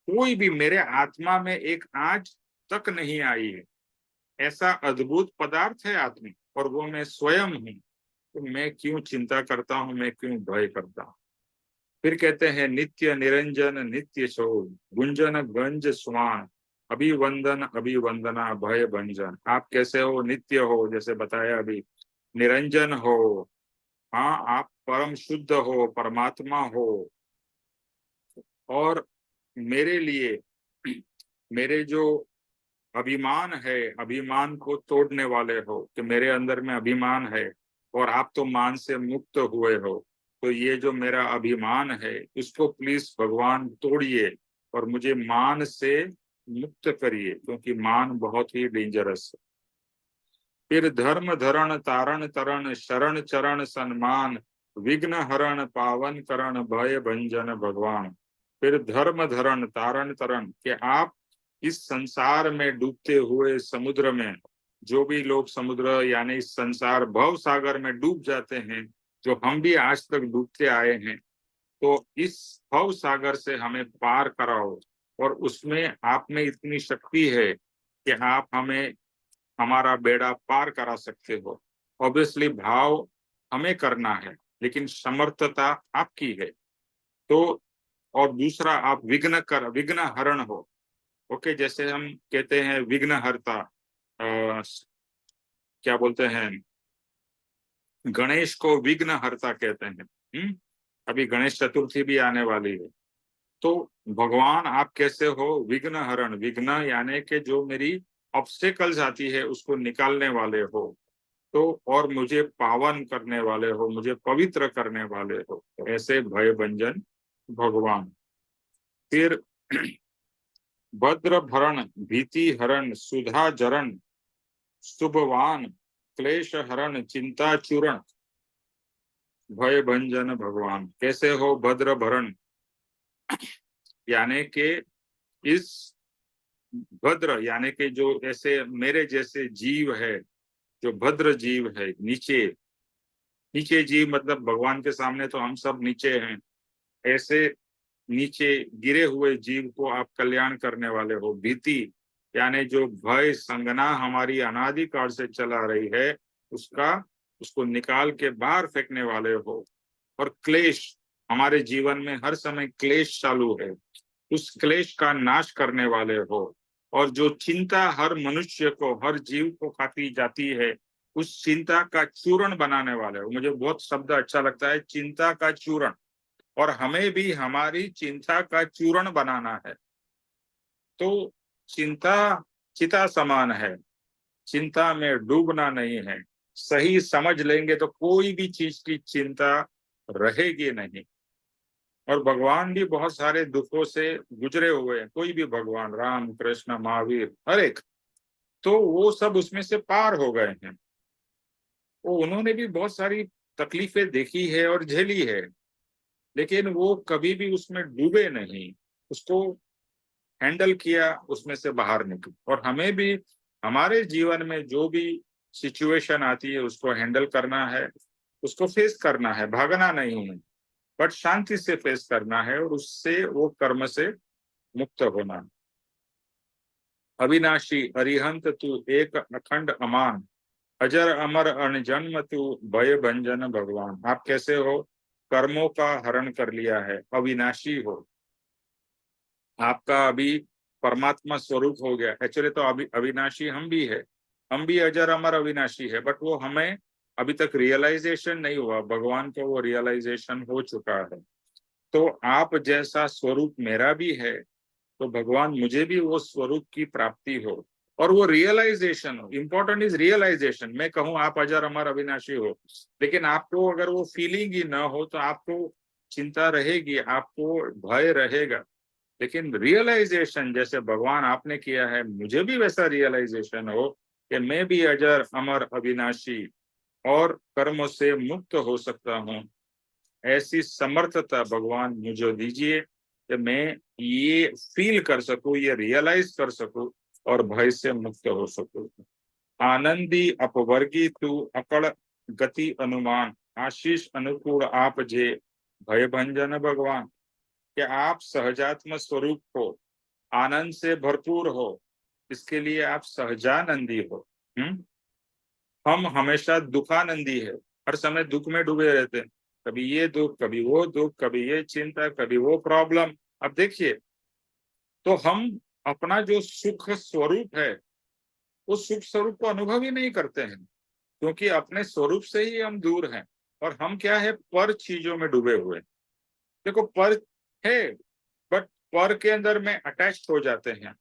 कोई भी मेरे आत्मा में एक आंच तक नहीं आई है। ऐसा अद्भुत पदार्थ है आत्मा, और वो मैं स्वयं हूँ। तो मैं क्यों चिंता करता हूँ, मैं क्यों भय करता हूँ? फिर कहते हैं, नित्य निरंजन नित्य शोभ, गुंजन गंज स्वान, अभिवंदन अभिवंदना भय भंजन। आप कैसे हो? नित्य हो, जैसे बताया अभी, निरंजन हो, हाँ, आप परम शुद्ध हो, परमात्मा हो। और मेरे लिए, मेरे जो अभिमान है, अभिमान को तोड़ने वाले हो, कि मेरे अंदर में अभिमान है और आप तो मान से मुक्त हुए हो। तो ये जो मेरा अभिमान है, इसको प्लीज भगवान तोड़िए और मुझे मान से मुक्त करिए, क्योंकि मान बहुत ही डेंजरस है। फिर धर्म धरण तारण तरण शरण चरण सन्मान, विघ्न हरण पावन करण भय भंजन भगवान। फिर धर्म धरण तारण तरण, कि आप इस संसार में डूबते हुए समुद्र में, जो भी लोग समुद्र यानी इस संसार भव सागर में डूब जाते हैं, जो हम भी आज तक डूबते आए हैं, तो इस भव सागर से हमें पार कराओ। और उसमें आप में इतनी शक्ति है कि आप हमें, हमारा बेड़ा पार करा सकते हो। ऑब्वियसली भाव हमें करना है, लेकिन समर्थता आपकी है। तो और दूसरा, आप विघ्न हरण हो। ओके, जैसे हम कहते हैं विघ्नहर्ता, क्या बोलते हैं, गणेश को विघ्नहर्ता कहते हैं। अभी गणेश चतुर्थी भी आने वाली है। तो भगवान आप कैसे हो? विघ्न हरण, विघ्न यानी कि जो मेरी ऑब्स्टेकल्स आती है उसको निकालने वाले हो। तो और मुझे पावन करने वाले हो, मुझे पवित्र करने वाले हो, ऐसे भय भंजन भगवान। फिर भद्र भरण भीति हरण सुधा जरण, शुभवान क्लेश हरण चिंता चूरण, भय भंजन भगवान। कैसे हो? भद्र भरण, यानी कि इस भद्र यानी कि जो ऐसे मेरे जैसे जीव है, जो भद्र जीव है, नीचे नीचे जीव, मतलब भगवान के सामने तो हम सब नीचे हैं, ऐसे नीचे गिरे हुए जीव को आप कल्याण करने वाले हो। भीति यानी जो भय संगना हमारी अनादि काल से चला रही है, उसका उसको निकाल के बाहर फेंकने वाले हो। और क्लेश, हमारे जीवन में हर समय क्लेश चालू है, उस क्लेश का नाश करने वाले हो। और जो चिंता हर मनुष्य को, हर जीव को खाती जाती है, उस चिंता का चूर्ण बनाने वाले हो। मुझे बहुत शब्द अच्छा लगता है, चिंता का चूर्ण। और हमें भी हमारी चिंता का चूर्ण बनाना है। तो चिंता चिता समान है, चिंता में डूबना नहीं है। सही समझ लेंगे तो कोई भी चीज की चिंता रहेगी नहीं। और भगवान भी बहुत सारे दुखों से गुजरे हुए हैं, कोई भी भगवान, राम कृष्ण महावीर, हर एक, तो वो सब उसमें से पार हो गए हैं। वो उन्होंने भी बहुत सारी तकलीफें देखी है और झेली है, लेकिन वो कभी भी उसमें डूबे नहीं, उसको हैंडल किया, उसमें से बाहर निकले। और हमें भी हमारे जीवन में जो भी सिचुएशन आती है उसको हैंडल करना है। उसको फेस करना है, भागना नहीं है, बट शांति से फेस करना है और उससे वो कर्म से मुक्त होना है। अविनाशी अरिहंत तू एक अखंड अमान, अजर अमर अनजन्म तू भय भंजन भगवान। आप कैसे हो? कर्मों का हरण कर लिया है, अविनाशी हो, आपका अभी परमात्मा स्वरूप हो गया। एक्चुअली तो अभी अविनाशी हम भी है, हम भी अजर अमर अविनाशी है, बट वो हमें अभी तक रियलाइजेशन नहीं हुआ। भगवान को वो रियलाइजेशन हो चुका है। तो आप जैसा स्वरूप मेरा भी है, तो भगवान मुझे भी वो स्वरूप की प्राप्ति हो और वो रियलाइजेशन हो। Important is realization. मैं कहूँ आप अजर अमर अविनाशी हो, लेकिन आपको अगर वो फीलिंग ही ना हो तो आपको चिंता रहेगी, आपको भय रहेगा। लेकिन रियलाइजेशन जैसे भगवान आपने किया है, मुझे भी वैसा रियलाइजेशन हो कि मैं भी अजर अमर अविनाशी और कर्मों से मुक्त हो सकता हूँ, ऐसी समर्थता भगवान मुझे दीजिए कि मैं ये फील कर सकूं, ये रियलाइज कर सकूं और भय से मुक्त हो सकूं। आनंदी अपवर्गी तू अकड़ गति अनुमान, आशीष अनुकूल आप जे भय भंजन भगवान। कि आप सहजात्म स्वरूप हो, आनंद से भरपूर हो, इसके लिए आप सहजानंदी हो। हम हमेशा दुखानंदी है, हर समय दुख में डूबे रहते हैं, कभी ये दुख, कभी वो दुख, कभी ये चिंता, कभी वो प्रॉब्लम। अब देखिए, तो हम अपना जो सुख स्वरूप है, उस सुख स्वरूप को अनुभव ही नहीं करते हैं, क्योंकि अपने स्वरूप से ही हम दूर हैं और हम क्या है, पर चीजों में डूबे हुए। देखो, पर है, बट पर के अंदर में अटैच्ड हो जाते हैं।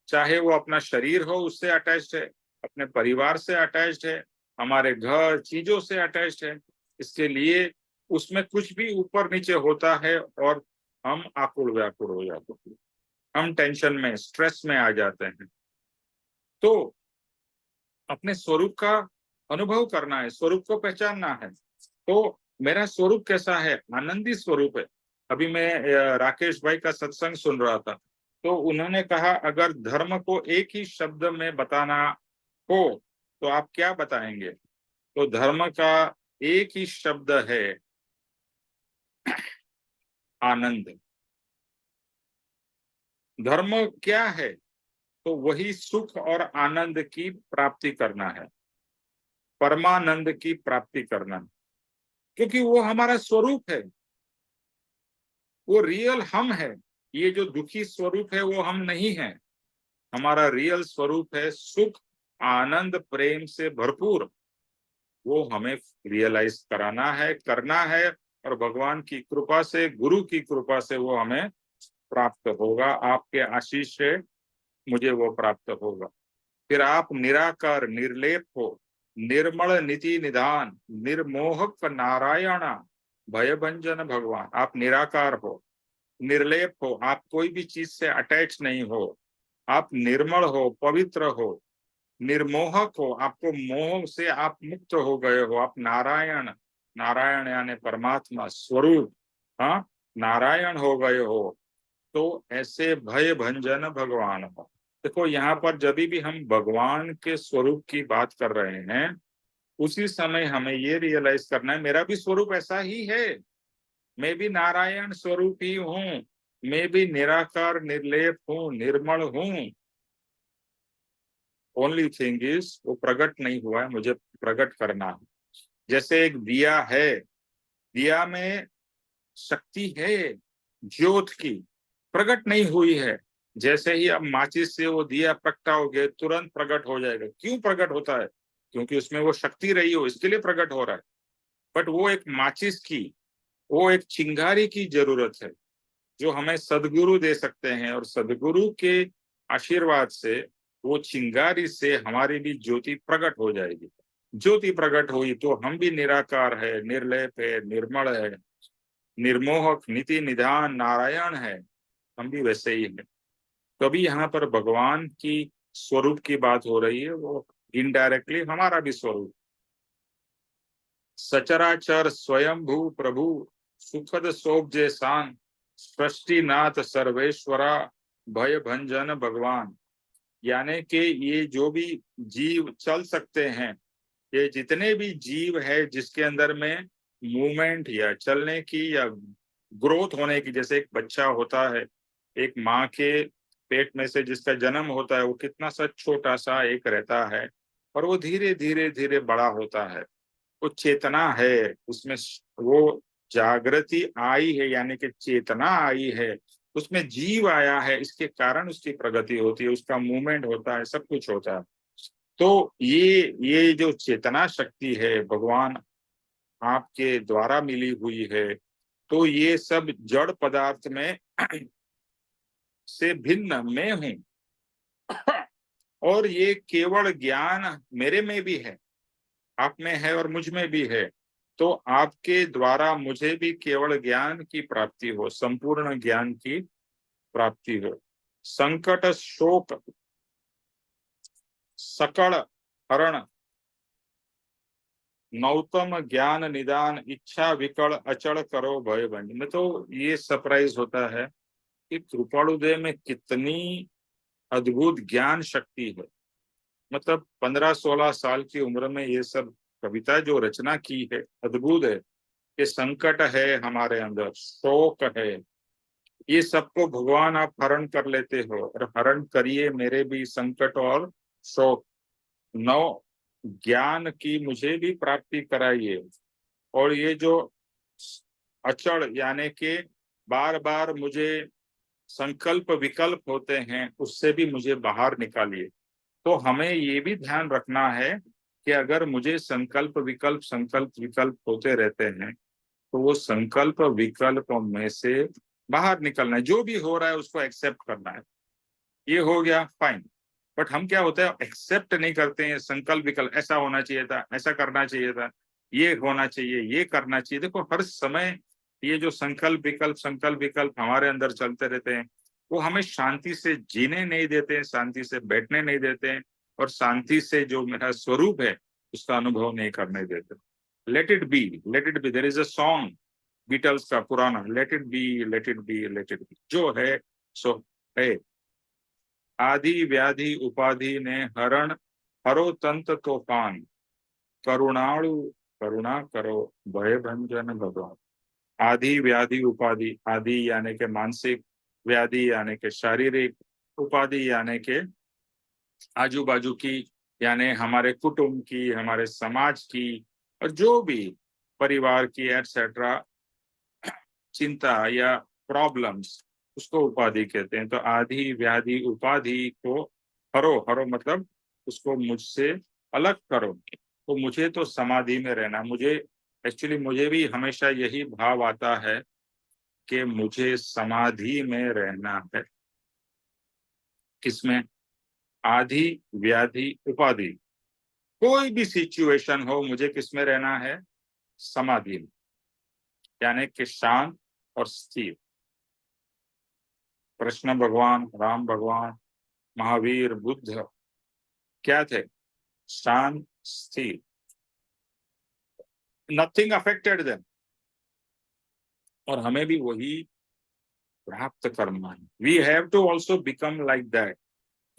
चाहे वो अपना शरीर हो, उससे अटैच्ड है, अपने परिवार से अटैच्ड है, हमारे घर चीजों से अटैच्ड है। इसके लिए उसमें कुछ भी ऊपर नीचे होता है और हम आकुल व्याकुल हो जाते हैं, हम टेंशन में, स्ट्रेस में आ जाते हैं। तो अपने स्वरूप का अनुभव करना है, स्वरूप को पहचानना है। तो मेरा स्वरूप कैसा है? आनंदी स्वरूप है। अभी मैं राकेश भाई का सत्संग सुन रहा था, तो उन्होंने कहा अगर धर्म को एक ही शब्द में बताना हो तो आप क्या बताएंगे? तो धर्म का एक ही शब्द है, आनंद। धर्म क्या है? तो वही सुख और आनंद की प्राप्ति करना है, परमानंद की प्राप्ति करना है, क्योंकि वो हमारा स्वरूप है, वो रियल हम है। ये जो दुखी स्वरूप है वो हम नहीं है, हमारा रियल स्वरूप है सुख, आनंद, प्रेम से भरपूर। वो हमें रियलाइज कराना है, करना है, और भगवान की कृपा से, गुरु की कृपा से वो हमें प्राप्त होगा। आपके आशीष से मुझे वो प्राप्त होगा। फिर आप निराकार निर्लेप हो, निर्मल नीति निधान, निर्मोहक नारायण भयभंजन भगवान। आप निराकार हो, निर्लेप हो, आप कोई भी चीज से अटैच नहीं हो, आप निर्मल हो, पवित्र हो, निर्मोहक हो, आपको मोह से आप मुक्त हो गए हो, आप नारायण, नारायण यानी परमात्मा स्वरूप, हाँ, नारायण हो गए हो। तो ऐसे भय भंजन भगवान हो। देखो, यहाँ पर जब भी हम भगवान के स्वरूप की बात कर रहे हैं, उसी समय हमें ये रियलाइज करना है मेरा भी स्वरूप ऐसा ही है, मैं भी नारायण स्वरूप ही हूँ, मैं भी निराकार निर्लेप हूँ, निर्मल हूँ। ओनली थिंग इज वो प्रकट नहीं हुआ है, मुझे प्रकट करना है। जैसे एक दिया है, दिया में शक्ति है ज्योत की, प्रकट नहीं हुई है। जैसे ही अब माचिस से वो दिया प्रगटाओगे तुरंत प्रकट हो जाएगा। क्यों प्रकट होता है? क्योंकि उसमें वो शक्ति रही हो, इसके लिए प्रकट हो रहा है। बट वो एक माचिस की, वो एक चिंगारी की जरूरत है, जो हमें सदगुरु दे सकते हैं, और सदगुरु के आशीर्वाद से वो चिंगारी से हमारी भी ज्योति प्रकट हो जाएगी। ज्योति प्रकट हुई तो हम भी निराकार है, निर्लेप है, निर्मल है, निर्मोहक, नीति निधान, नारायण है, हम भी वैसे ही है। कभी यहाँ पर भगवान की स्वरूप की बात हो रही है, वो इनडायरेक्टली हमारा भी स्वरूप। सचराचर स्वयंभू प्रभु, सुखद शोभजे शान, सृष्टिनाथ सर्वेश्वरा भय भंजन भगवान। यानी कि ये जो भी जीव चल सकते हैं, ये जितने भी जीव है जिसके अंदर में मूवमेंट या चलने की या ग्रोथ होने की, जैसे एक बच्चा होता है, एक माँ के पेट में से जिसका जन्म होता है, वो कितना सा छोटा सा एक रहता है और वो धीरे धीरे धीरे बड़ा होता है। वो चेतना है उसमें, वो जागृति आई है, यानी कि चेतना आई है, उसमें जीव आया है, इसके कारण उसकी प्रगति होती है, उसका मूवमेंट होता है, सब कुछ होता है। तो ये जो चेतना शक्ति है भगवान आपके द्वारा मिली हुई है, तो ये सब जड़ पदार्थ में से भिन्न मैं हूं, और ये केवल ज्ञान मेरे में भी है, आप में है और मुझ में भी है। तो आपके द्वारा मुझे भी केवल ज्ञान की प्राप्ति हो, संपूर्ण ज्ञान की प्राप्ति हो। संकट शोक सकल हरण नौतम ज्ञान निदान इच्छा विकल अचल करो भय बंद में। तो ये सरप्राइज होता है कि कृपाणुदय में कितनी अद्भुत ज्ञान शक्ति है। मतलब 15-16 साल की उम्र में ये सब कविता जो रचना की है, अद्भुत है। कि संकट है हमारे अंदर, शोक है, ये सबको भगवान आप हरण कर लेते हो, और हरण करिए मेरे भी संकट और शोक। नौ ज्ञान की मुझे भी प्राप्ति कराइए, और ये जो अचड़ यानी कि बार बार मुझे संकल्प विकल्प होते हैं, उससे भी मुझे बाहर निकालिए। तो हमें ये भी ध्यान रखना है कि अगर मुझे संकल्प विकल्प होते रहते हैं, तो वो संकल्प विकल्प में से बाहर निकलना है। जो भी हो रहा है उसको एक्सेप्ट करना है। ये हो गया फाइन। बट हम क्या होता है, एक्सेप्ट नहीं करते हैं संकल्प विकल्प, ऐसा होना चाहिए था, ऐसा करना चाहिए था, ये होना चाहिए, ये करना चाहिए। देखो हर समय ये जो संकल्प विकल्प हमारे अंदर चलते रहते हैं, वो हमें शांति से जीने नहीं देते हैं, शांति से बैठने नहीं देते हैं, और शांति से जो मेरा स्वरूप है उसका अनुभव नहीं करने देते। Let it be, let it be. There is a song Beatles का पुराना, let it be, let it be, let it be. जो है सो है। आदि व्याधि उपाधि ने हरण हरो तंत तूफान, करुणाणु करुणा करो भय भंजन भगवान। आदि व्याधि उपाधि, आदि यानी के मानसिक, व्याधि यानी के शारीरिक, उपाधि यानी के आजू बाजू की, यानी हमारे कुटुंब की, हमारे समाज की, और जो भी परिवार की एटसेट्रा चिंता या प्रॉब्लम्स, उसको उपाधि कहते हैं। तो आदि व्याधि उपाधि को हरो, हरो मतलब उसको मुझसे अलग करो। तो मुझे तो समाधि में रहना, मुझे एक्चुअली मुझे भी हमेशा यही भाव आता है कि मुझे समाधि में रहना है। किसमें? आदि व्याधि उपाधि, कोई भी सिचुएशन हो, मुझे किसमें रहना है? समाधि में, यानी कि शांत और स्थिर। कृष्ण भगवान, राम भगवान, महावीर, बुद्ध क्या थे? शांत, स्थिर, नथिंग अफेक्टेड देम। और हमें भी वही प्राप्त करना है। We have to also become like that.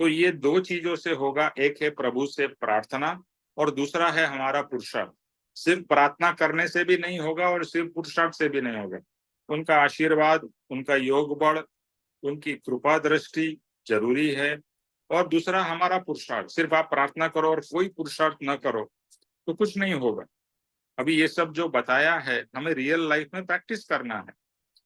तो ये दो चीजों से होगा, एक है प्रभु से प्रार्थना, और दूसरा है हमारा पुरुषार्थ। सिर्फ प्रार्थना करने से भी नहीं होगा, और सिर्फ पुरुषार्थ से भी नहीं होगा। उनका आशीर्वाद, उनका योग बल, उनकी कृपा दृष्टि जरूरी है। और दूसरा हमारा पुरुषार्थ। सिर्फ आप प्रार्थना करो और कोई पुरुषार्थ न करो तो कुछ नहीं होगा। अभी ये सब जो बताया है, हमें रियल लाइफ में प्रैक्टिस करना है।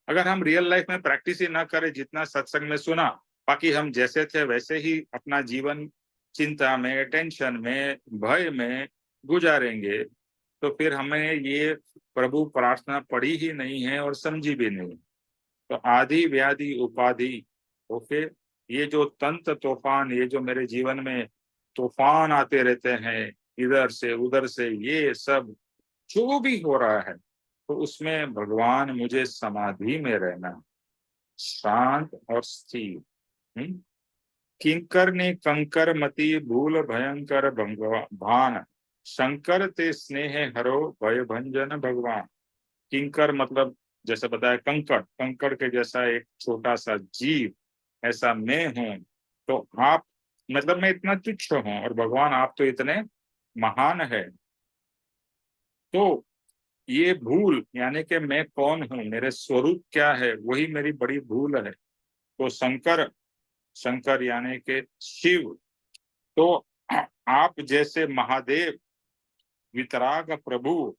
अगर हम रियल लाइफ में प्रैक्टिस ही ना करें, जितना सत्संग में सुना, बाकी हम जैसे थे वैसे ही अपना जीवन चिंता में, टेंशन में, भय में गुजारेंगे, तो फिर हमें ये प्रभु प्रार्थना पढ़ी ही नहीं है और समझी भी नहीं। तो आदि व्याधि उपाधि, ओके, ये जो तंत्र तूफान, ये जो मेरे जीवन में तूफान आते रहते हैं, इधर से उधर से, ये सब जो भी हो रहा है, तो उसमें भगवान मुझे समाधि में रहना, शांत और स्थिर। किंकर ने कंकर मति भूल भयंकर भान, शंकर ते स्नेह हरो भय भंजन भगवान। किंकर मतलब जैसे बताया कंकड़, कंकड़ के जैसा एक छोटा सा जीव, ऐसा मैं हूं। तो आप मतलब मैं इतना तुच्छ हूं, और भगवान आप तो इतने महान है। तो ये भूल यानी कि मैं कौन हूँ, मेरे स्वरूप क्या है, वही मेरी बड़ी भूल है। तो शंकर, शंकर यानी कि शिव, तो आप जैसे महादेव वितराग प्रभु,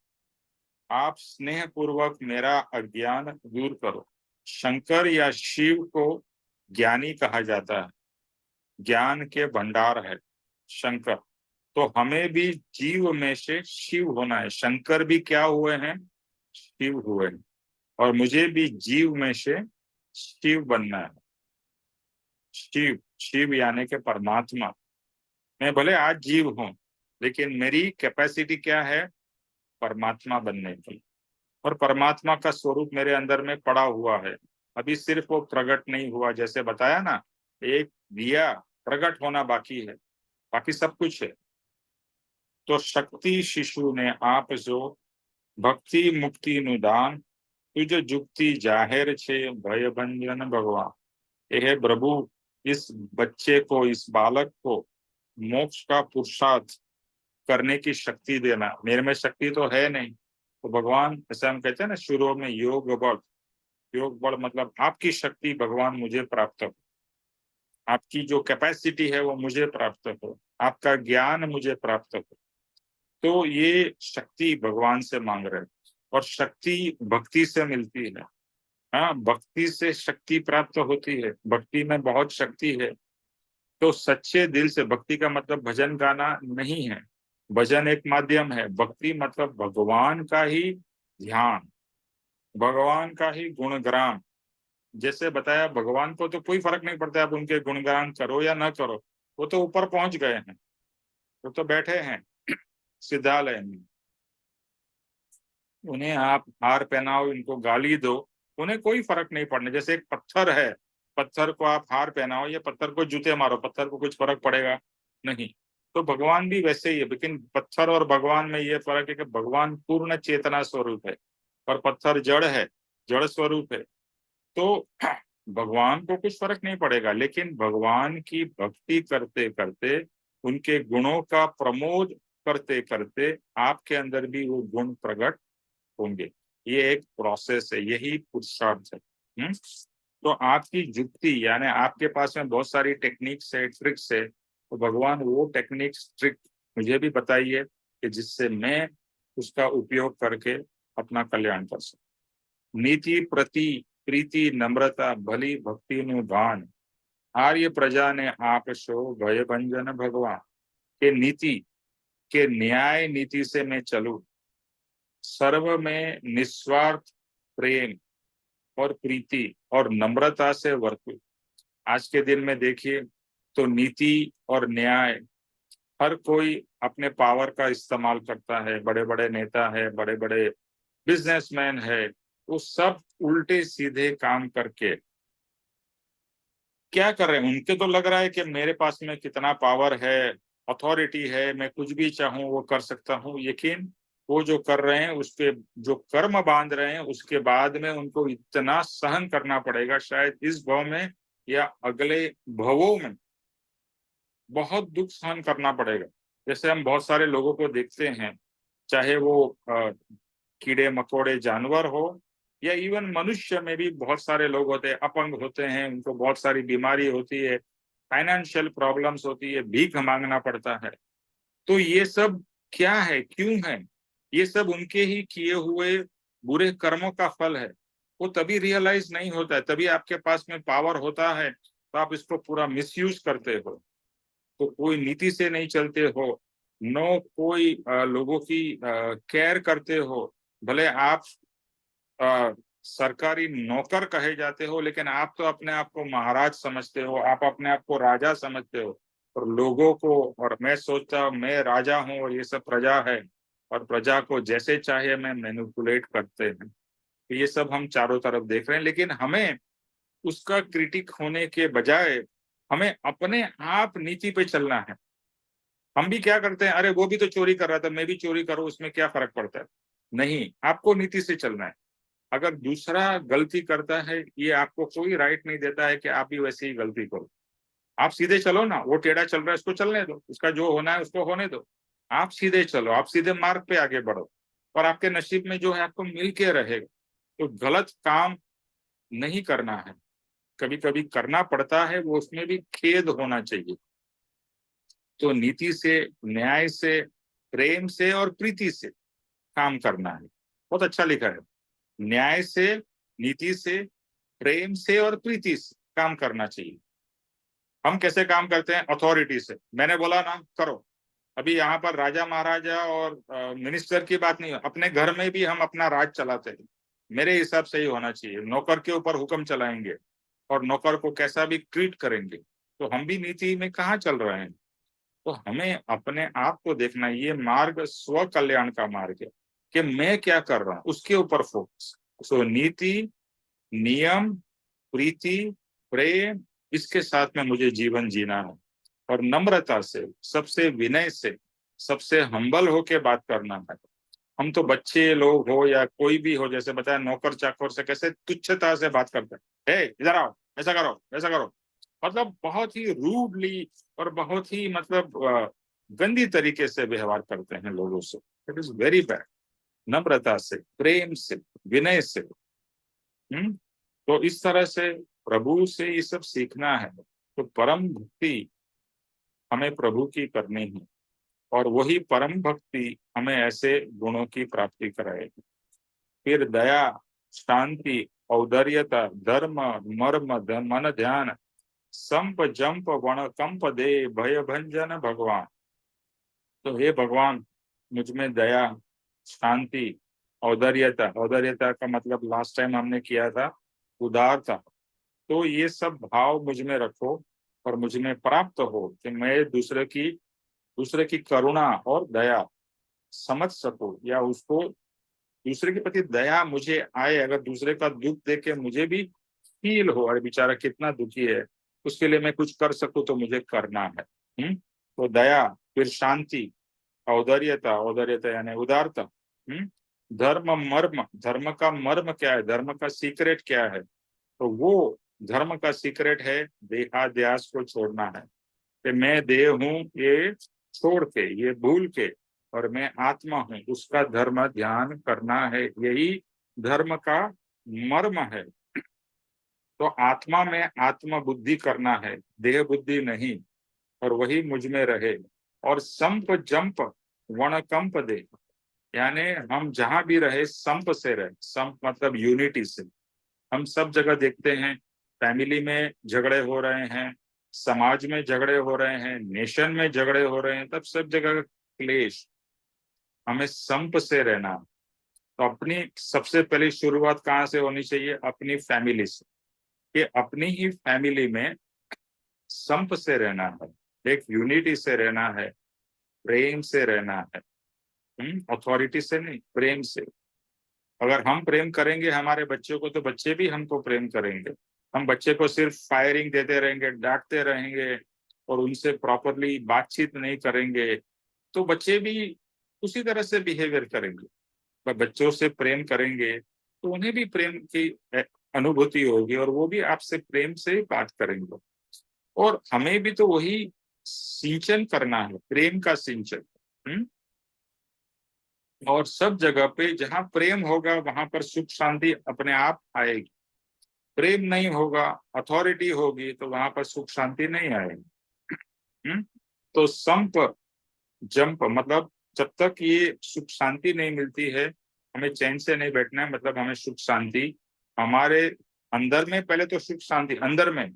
आप स्नेह पूर्वक मेरा अज्ञान दूर करो। शंकर या शिव को ज्ञानी कहा जाता है, ज्ञान के भंडार है शंकर। तो हमें भी जीव में से शिव होना है। शंकर भी क्या हुए हैं, शिव हुए हैं। और मुझे भी जीव में से शिव बनना है। शिव, शिव यानी कि परमात्मा। मैं भले आज जीव हूं, लेकिन मेरी कैपेसिटी क्या है, परमात्मा बनने की। और परमात्मा का स्वरूप मेरे अंदर में पड़ा हुआ है, अभी सिर्फ वो प्रकट नहीं हुआ। जैसे बताया ना, एक दिया प्रकट होना बाकी है, बाकी सब कुछ है। तो शक्ति शिशु ने आप जो भक्ति मुक्ति नुदान, तुझ जुक्ति जाहिर छे भय भंजन भगवान। यह प्रभु इस बच्चे को, इस बालक को मोक्ष का पुरुषार्थ करने की शक्ति देना। मेरे में शक्ति तो है नहीं, तो भगवान, जैसे हम कहते हैं ना शुरू में, योग बल। योग बल मतलब आपकी शक्ति भगवान मुझे प्राप्त हो, आपकी जो कैपेसिटी है वो मुझे प्राप्त हो, आपका ज्ञान मुझे प्राप्त हो। तो ये शक्ति भगवान से मांग रहे हैं। और शक्ति भक्ति से मिलती है। हाँ, भक्ति से शक्ति प्राप्त होती है, भक्ति में बहुत शक्ति है। तो सच्चे दिल से, भक्ति का मतलब भजन गाना नहीं है, भजन एक माध्यम है। भक्ति मतलब भगवान का ही ध्यान, भगवान का ही गुणगान। जैसे बताया, भगवान को तो कोई फर्क नहीं पड़ता आप उनके गुणगान करो या ना करो, वो तो ऊपर पहुंच गए हैं, वो तो बैठे हैं सिद्धालय में। उन्हें आप हार पहनाओ, इनको गाली दो, उन्हें कोई फर्क नहीं पड़ने। जैसे एक पत्थर है, पत्थर को आप हार पहनाओ या पत्थर को जूते मारो, पत्थर को कुछ फर्क पड़ेगा नहीं। तो भगवान भी वैसे ही है, लेकिन पत्थर और भगवान में ये फर्क है कि भगवान पूर्ण चेतना स्वरूप है और पत्थर जड़ है, जड़ स्वरूप है। तो भगवान को कुछ फर्क नहीं पड़ेगा, लेकिन भगवान की भक्ति करते करते, उनके गुणों का प्रमोद करते करते, आपके अंदर भी वो गुण प्रकट होंगे। ये एक प्रोसेस है, यही पुरुषार्थ है। तो आपकी युक्ति यानी आपके पास में बहुत सारी टेक्निक्स है, ट्रिक्स है, तो भगवान वो टेक्निक्स ट्रिक मुझे भी बताइए कि जिससे मैं उसका उपयोग करके अपना कल्याण कर सकूं। नीति प्रति प्रीति नम्रता भली भक्ति नु भान, आर्य प्रजा ने आप शो भय भंजन भगवान। के नीति, के न्याय नीति से मैं चलूं, सर्व में निस्वार्थ प्रेम और प्रीति और नम्रता से वर्तू। आज के दिन में देखिए तो नीति और न्याय, हर कोई अपने पावर का इस्तेमाल करता है। बड़े बड़े नेता है, बड़े बड़े बिजनेसमैन है, वो सब उल्टे सीधे काम करके क्या कर रहे हैं, उनके तो लग रहा है कि मेरे पास में कितना पावर है, अथॉरिटी है, मैं कुछ भी चाहूं वो कर सकता हूं। लेकिन वो जो कर रहे हैं, उसके जो कर्म बांध रहे हैं, उसके बाद में उनको इतना सहन करना पड़ेगा, शायद इस भव में या अगले भवों में बहुत दुख सहन करना पड़ेगा। जैसे हम बहुत सारे लोगों को देखते हैं, चाहे वो कीड़े मकोड़े जानवर हो या इवन मनुष्य में भी बहुत सारे लोग होते हैं, अपंग होते हैं, उनको बहुत सारी बीमारी होती है, फाइनेंशियल प्रॉब्लम्स होती है, भीख मांगना पड़ता है। तो ये सब क्या है, क्यों है? ये सब उनके ही किए हुए बुरे कर्मों का फल है। वो तभी रियलाइज नहीं होता है, तभी आपके पास में पावर होता है तो आप इसको पूरा मिसयूज करते हो। तो कोई नीति से नहीं चलते हो, नो कोई लोगों की केयर करते हो। भले आप सरकारी नौकर कहे जाते हो, लेकिन आप तो अपने आप को महाराज समझते हो, आप अपने आप को राजा समझते हो। और लोगों को, और मैं सोचता हूँ मैं राजा हूँ और ये सब प्रजा है, और प्रजा को जैसे चाहे मैं मैनिपुलेट करते हैं। तो ये सब हम चारों तरफ देख रहे हैं, लेकिन हमें उसका क्रिटिक होने के बजाय हमें अपने आप नीति पे चलना है। हम भी क्या करते हैं, अरे वो भी तो चोरी कर रहा था, मैं भी चोरी करूं, उसमें क्या फर्क पड़ता है? नहीं, आपको नीति से चलना है। अगर दूसरा गलती करता है, ये आपको कोई राइट नहीं देता है कि आप भी वैसे ही गलती करो। आप सीधे चलो ना, वो टेढ़ा चल रहा है उसको चलने दो, उसका जो होना है उसको होने दो। आप सीधे चलो, आप सीधे मार्ग पे आगे बढ़ो। और आपके नसीब में जो है आपको मिल के रहेगा। तो गलत काम नहीं करना है, कभी कभी करना पड़ता है, वो उसमें भी खेद होना चाहिए। तो नीति से, न्याय से, प्रेम से और प्रीति से काम करना है। बहुत अच्छा लिखा है, न्याय से, नीति से, प्रेम से और प्रीति से काम करना चाहिए। हम कैसे काम करते हैं? अथॉरिटी से, मैंने बोला ना करो। अभी यहाँ पर राजा महाराजा और मिनिस्टर की बात नहीं है, अपने घर में भी हम अपना राज चलाते हैं। मेरे हिसाब से ही होना चाहिए। नौकर के ऊपर हुक्म चलाएंगे और नौकर को कैसा भी ट्रीट करेंगे, तो हम भी नीति में कहाँ चल रहे हैं? तो हमें अपने आप को देखना, ये मार्ग स्व कल्याण का मार्ग है कि मैं क्या कर रहा हूँ, उसके ऊपर फोकस। सो नीति, नियम, प्रीति, प्रेम, इसके साथ में मुझे जीवन जीना है। और नम्रता से, सबसे विनय से, सबसे हम्बल होके बात करना है। हम तो बच्चे लोग हो या कोई भी हो, जैसे बताया नौकर चाकर से कैसे तुच्छता से बात करते हैं, हे इधर आओ, ऐसा करो, ऐसा करो, मतलब बहुत ही रूडली और बहुत ही मतलब गंदी तरीके से व्यवहार करते हैं लोगों से। It is very bad. नम्रता से, प्रेम से, विनय से। तो इस तरह से प्रभु से ये सब सीखना है। तो परम भक्ति हमें प्रभु की करनी है, और वही परम भक्ति हमें ऐसे गुणों की प्राप्ति कराएगी। फिर दया, शांति, औदार्यता, धर्म, मर्म, मन ध्यान, संप जंप वण कंप दे भय भंजन भगवान। तो हे भगवान, मुझ में दया, शांति, औदार्यता, औदार्यता का मतलब लास्ट टाइम हमने किया था उदारता। तो ये सब भाव मुझ में रखो और मुझ में प्राप्त हो कि मैं दूसरे की करुणा और दया समझ सकूं, या उसको दूसरे के प्रति दया मुझे आए। अगर दूसरे का दुख देख के मुझे भी फील हो, अरे बेचारा कितना दुखी है, उसके लिए मैं कुछ कर सकूं तो मुझे करना है। तो दया, फिर शांति, औदार्यता, औदार्यता यानी उदारता। धर्म, मर्म, धर्म का मर्म क्या है, धर्म का सीक्रेट क्या है? तो वो धर्म का सीक्रेट है देहाध्यास को छोड़ना है, कि मैं देह हूं ये छोड़ के, ये भूल के, और मैं आत्मा हूं, उसका धर्म ध्यान करना है। यही धर्म का मर्म है। तो आत्मा में आत्म बुद्धि करना है, देह बुद्धि नहीं, और वही मुझ में रहे। और संप जंप वणकंप दे, यानी हम जहां भी रहे संप से रहे। संप मतलब यूनिटी से। हम सब जगह देखते हैं, फैमिली में झगड़े हो रहे हैं, समाज में झगड़े हो रहे हैं, नेशन में झगड़े हो रहे हैं, तब सब जगह क्लेश। हमें संप से रहना। तो अपनी सबसे पहली शुरुआत कहाँ से होनी चाहिए? अपनी फैमिली से, कि अपनी ही फैमिली में संप से रहना है, एक यूनिटी से रहना है, प्रेम से रहना है। अथॉरिटी से नहीं, प्रेम से। अगर हम प्रेम करेंगे हमारे बच्चों को, तो बच्चे भी हमको प्रेम करेंगे। हम बच्चे को सिर्फ फायरिंग देते रहेंगे, डांटते रहेंगे, और उनसे प्रॉपरली बातचीत नहीं करेंगे, तो बच्चे भी उसी तरह से बिहेवियर करेंगे। पर बच्चों से प्रेम करेंगे तो उन्हें भी प्रेम की अनुभूति होगी, और वो भी आपसे प्रेम से बात करेंगे। और हमें भी तो वही सिंचन करना है, प्रेम का सिंचन। और सब जगह पे जहाँ प्रेम होगा वहां पर सुख शांति अपने आप आएगी। प्रेम नहीं होगा, अथॉरिटी होगी, तो वहां पर सुख शांति नहीं आएगी। तो संप जंप मतलब जब तक ये सुख शांति नहीं मिलती है, हमें चैन से नहीं बैठना है। मतलब हमें सुख शांति हमारे अंदर में, पहले तो सुख शांति अंदर में,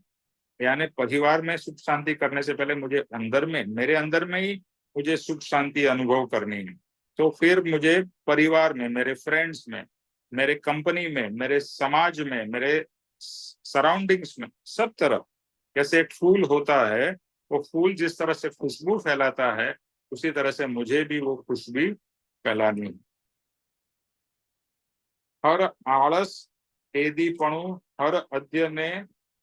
यानी परिवार में सुख शांति करने से पहले मुझे अंदर में, मेरे अंदर में ही मुझे सुख शांति अनुभव करनी है। तो फिर मुझे परिवार में, मेरे फ्रेंड्स में, मेरे कंपनी में, मेरे समाज में, मेरे सराउंडिंग्स में, सब तरफ, जैसे एक फूल होता है, वो फूल जिस तरह से खुशबू फैलाता है, उसी तरह से मुझे भी वो खुशबू फैलानी है। हर आलस एदीपणु, हर अद्य ने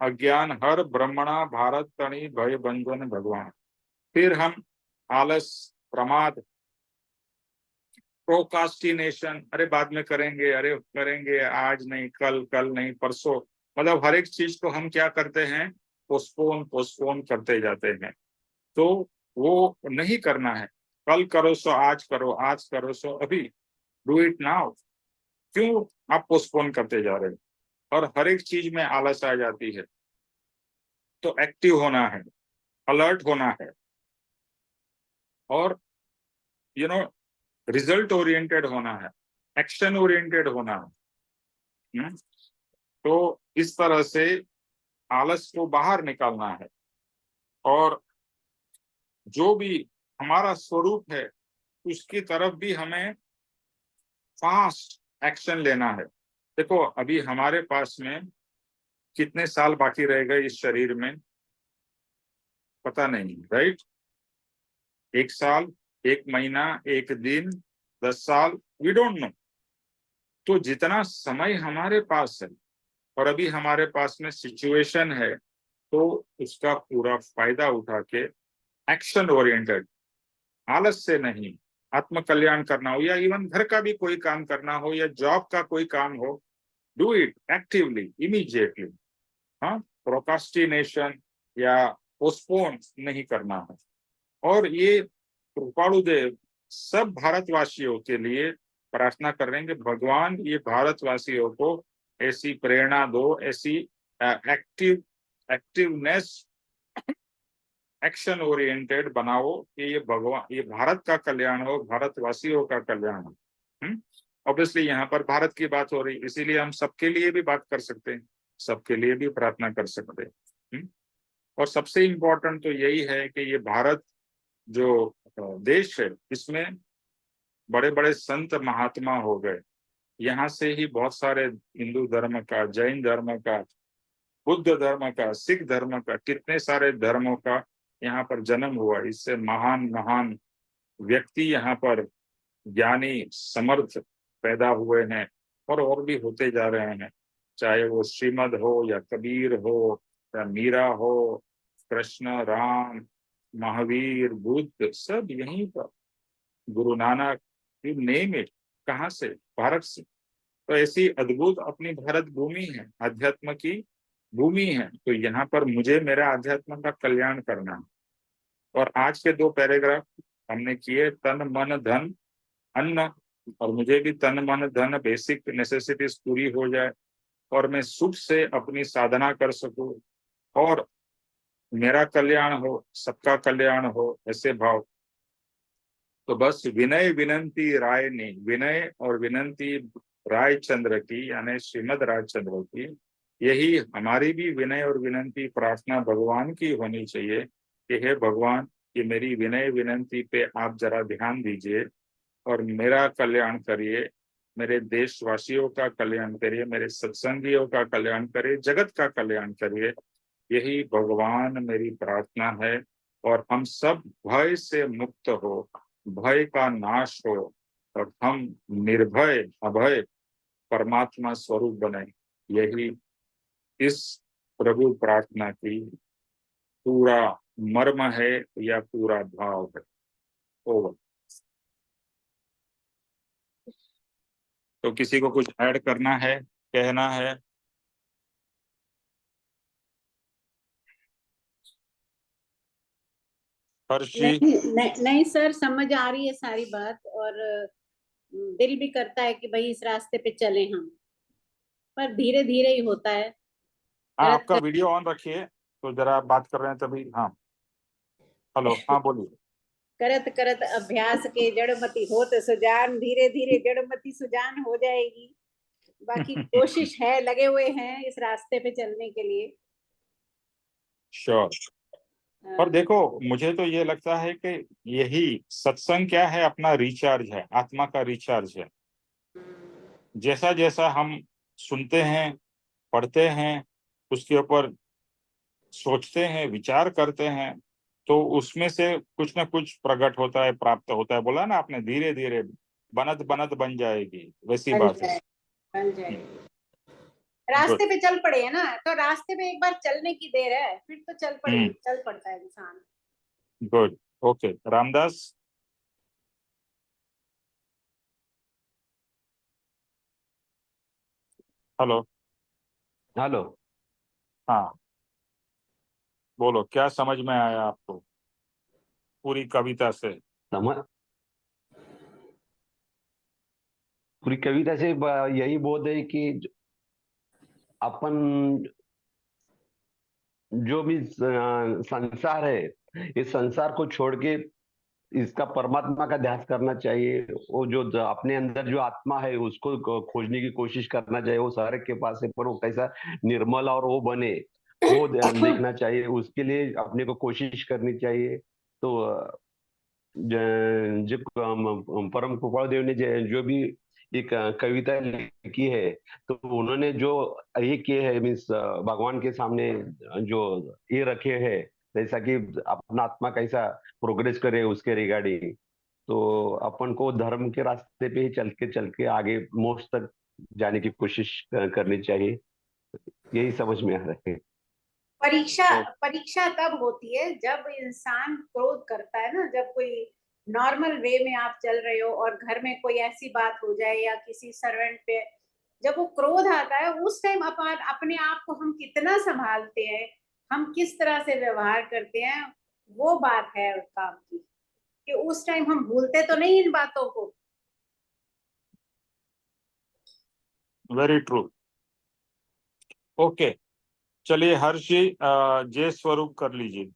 अज्ञान, हर ब्रह्मणा भारत तणी भय बंधन भगवान। फिर हम आलस, प्रमाद, प्रोकास्टिनेशन, अरे बाद में करेंगे, अरे करेंगे, आज नहीं, कल, कल नहीं, परसों, मतलब हर एक चीज को हम क्या करते हैं? पोस्टपोन पोस्टपोन करते जाते हैं। तो वो नहीं करना है। कल करो सो आज करो, आज करो सो अभी। Do it now. क्यों आप पोस्टपोन करते जा रहे हो? और हर एक चीज में आलस आ जाती है। तो एक्टिव होना है, अलर्ट होना है, और रिजल्ट ओरिएंटेड होना है, एक्शन ओरिएंटेड होना है। तो इस तरह से आलस को बाहर निकालना है, और जो भी हमारा स्वरूप है उसकी तरफ भी हमें फास्ट एक्शन लेना है। देखो अभी हमारे पास में कितने साल बाकी रह गए इस शरीर में, पता नहीं, राइट? 1 साल, 1 महीना, 1 दिन, 10 साल, वी डोंट नो। तो जितना समय हमारे पास है और अभी हमारे पास में सिचुएशन है, तो उसका पूरा फायदा उठा के एक्शन ओरिएंटेड, आलस से नहीं, आत्म कल्याण करना हो या इवन घर का भी कोई काम करना हो या जॉब का कोई काम हो, डू इट एक्टिवली, इमीडिएटली। हाँ, प्रोकास्टिनेशन या पोस्टपोन नहीं करना है। और ये कृपाणु देव सब भारतवासियों के लिए प्रार्थना कर रहे हैं कि भगवान ये भारतवासियों को ऐसी प्रेरणा दो, ऐसी एक्टिवनेस, एक्शन ओरिएंटेड बनाओ कि ये भगवान, ये भारत का कल्याण हो, भारतवासियों का कल्याण हो। ऑब्वियसली यहाँ पर भारत की बात हो रही, इसीलिए हम सबके लिए भी बात कर सकते हैं, सबके लिए भी प्रार्थना कर सकते हैं। और सबसे इम्पोर्टेंट तो यही है कि ये भारत जो देश है, इसमें बड़े बड़े संत महात्मा हो गए। यहाँ से ही बहुत सारे हिंदू धर्म का, जैन धर्म का, बुद्ध धर्म का, सिख धर्म का, कितने सारे धर्मों का यहाँ पर जन्म हुआ। इससे महान महान व्यक्ति यहाँ पर, ज्ञानी समर्थ पैदा हुए हैं और भी होते जा रहे हैं। चाहे वो श्रीमद हो या कबीर हो या मीरा हो, कृष्ण, राम, महावीर, बुद्ध, सब यहीं पर, Guru Nanak, you name it. कहाँ से? भारत से। तो ऐसी अद्भुत अपनी भारत भूमि है, अध्यात्म की भूमि है। तो यहाँ पर मुझे मेरा अध्यात्म का कल्याण करना है। और आज के 2 पैराग्राफ हमने किए, तन मन धन अन्न, और मुझे भी तन मन धन बेसिक नेसेसिटीज पूरी हो जाए और मैं सुख से अपनी साधना कर सकूं और मेरा कल्याण हो, सबका कल्याण हो, ऐसे भाव। तो बस विनय विनंती राय ने, विनय और विनंती रायचंद्र की, यानी श्रीमद रायचंद्र की, यही हमारी भी विनय और विनंती प्रार्थना भगवान की होनी चाहिए कि हे भगवान, ये मेरी विनय विनंती पे आप जरा ध्यान दीजिए और मेरा कल्याण करिए, मेरे देशवासियों का कल्याण करिए, मेरे सत्संगियों का कल्याण करिए, जगत का कल्याण करिए। यही भगवान मेरी प्रार्थना है। और हम सब भय से मुक्त हो, भय का नाश हो, और हम निर्भय अभय परमात्मा स्वरूप बने। यही इस प्रभु प्रार्थना की पूरा मर्म है या पूरा भाव है। ओवर। तो किसी को कुछ ऐड करना है, कहना है? हर्ष जी? नहीं सर, समझ आ रही है सारी बात, और दिल भी करता है कि भाई इस रास्ते पे चले हम, पर धीरे धीरे ही होता है। हाँ, करत आपका वीडियो ऑन रखिए, तो जरा आप बात कर रहे हैं तभी। हाँ, हेलो, हाँ बोलिए। करत करत अभ्यास के जड़मति होत सुजान, धीरे धीरे जड़मति सुजान हो जाएगी। बाकी कोशिश है, लगे हुए हैं इस रास्ते पे चलने के लिए। श्योर। और देखो, मुझे तो ये लगता है कि यही सत्संग क्या है, अपना रिचार्ज है, आत्मा का रिचार्ज है। जैसा जैसा हम सुनते हैं, पढ़ते हैं, उसके ऊपर सोचते हैं, विचार करते हैं, तो उसमें से कुछ ना कुछ प्रकट होता है, प्राप्त होता है। बोला ना आपने, धीरे धीरे बनत बनत बन जाएगी, वैसी बन बात है। जाए, बन जाएगी। रास्ते गुड। पे चल पड़े है ना, तो रास्ते पे एक बार चलने की देर है, फिर तो चल पड़ता है इंसान। Good. Okay, Ramdas. Hello. Hello. हाँ, बोलो, क्या समझ में आया आपको पूरी कविता से? समझ पूरी कविता से यही बोध है कि अपन जो भी संसार है, इस संसार को छोड़ के इसका परमात्मा का ध्यान करना चाहिए। वो जो अपने अंदर जो आत्मा है उसको खोजने की कोशिश करना चाहिए। वो सारे के पास है, पर वो कैसा निर्मल और वो बने, वो देखना चाहिए। उसके लिए अपने को कोशिश करनी चाहिए। तो जो परम कृपाल देव ने जो भी एक कविता लिखी है, तो उन्होंने जो ये किए है, मीन्स भगवान के सामने जो ये रखे हैं, जैसा कि अपना आत्मा कैसा प्रोग्रेस करे उसके रिगार्डिंग, तो अपन को धर्म के रास्ते पे ही चल के आगे मोक्ष तक जाने की कोशिश करनी चाहिए। यही समझ में आ रहा है। परीक्षा परीक्षा तब होती है जब इंसान क्रोध करता है ना। जब कोई नॉर्मल वे में आप चल रहे हो और घर में कोई ऐसी बात हो जाए या किसी सर्वेंट पे जब वो क्रोध आता है, उस टाइम अपन अपने आप को हम कितना संभालते हैं, हम किस तरह से व्यवहार करते हैं, वो बात है उस काम की, कि उस टाइम हम भूलते तो नहीं इन बातों को। Very true. ओके, चलिए हर्षी जय स्वरूप कर लीजिए।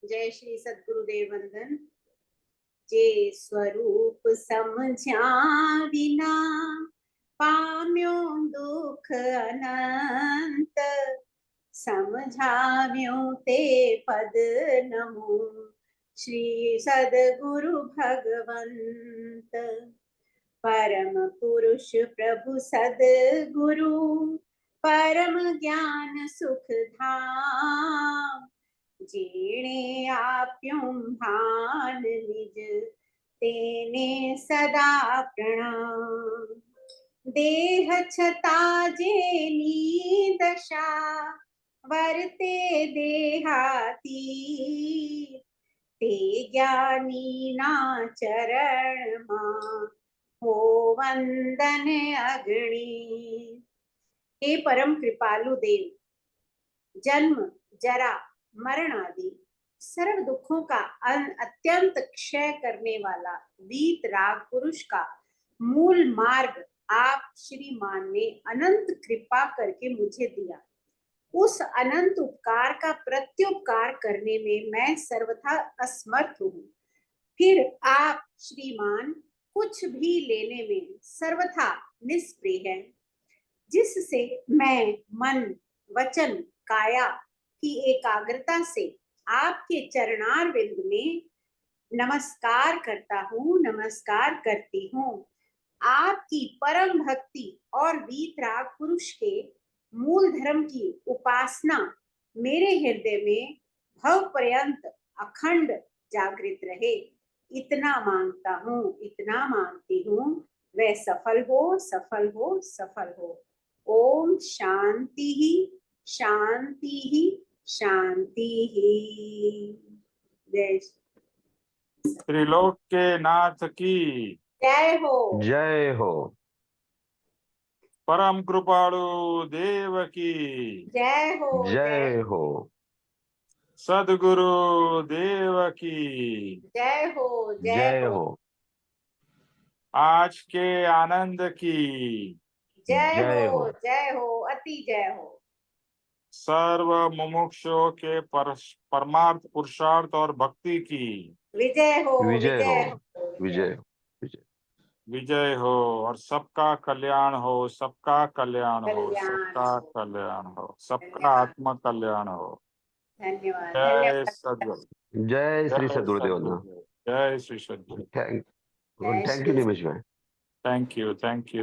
जय श्री सद्गुरुदेव वंदन। जे स्वरूप समझा बिना पाम्यो दुख अनंत, समझाव्यो ते पद नमो श्री सद्गुरु भगवंत। परम पुरुष प्रभु सद्गुरु परम ज्ञान सुख धाम, जीणे आप्युं भान निज तेने सदा प्रणाम। देह छता जेनी दशा वर्ते देहाती, ते ज्ञानी ना चरण मां हो वंदन अग्नि। हे परम कृपालु देव, जन्म जरा मरण आदि सर्व दुखों का अत्यंत क्षय करने वाला वीत राग पुरुष का मूल मार्ग आप श्रीमान ने अनंत कृपा करके मुझे दिया। उस अनंत उपकार का प्रत्युपकार करने में मैं सर्वथा असमर्थ हूँ। फिर आप श्रीमान कुछ भी लेने में सर्वथा निष्प्रिय हैं, जिससे मैं मन वचन काया की एकाग्रता से आपके चरणार बिंद में नमस्कार करता हूँ, नमस्कार करती हूँ। आपकी परम भक्ति और वीतराग पुरुष के मूल धर्म की उपासना मेरे हृदय में भव पर्यंत अखंड जागृत रहे, इतना मांगता हूँ, इतना मांगती हूँ। वह सफल हो, सफल हो, सफल हो। ओम शांति ही शांति ही शांति ही। जय त्रिलोक के नाथ की जय हो। जय हो। परम कृपालु देव की जय हो। जय हो। सद्गुरु देव की जय हो। जय हो। आज के आनंद की जय जय हो। हो। जय हो, अति जय हो। सर्व मुमुक्षुओं के परमार्थ पुरुषार्थ और भक्ति की विजय हो। विजय हो। विजय हो। विजय हो। विजय। विजय हो और सबका कल्याण हो, सबका कल्याण हो, कल्याण सबका हो। कल्याण हो, सबका धन्यवाद। आत्म कल्याण हो। धन्यवाद। जय धन्यवाद। सद्गुरु। जय श्री जय सद्गुरुदेव। सद्गुरु। जय श्री सद्गुरु। थैंक जय थैंक यू श्री निमेश भाई। Thank you, thank you.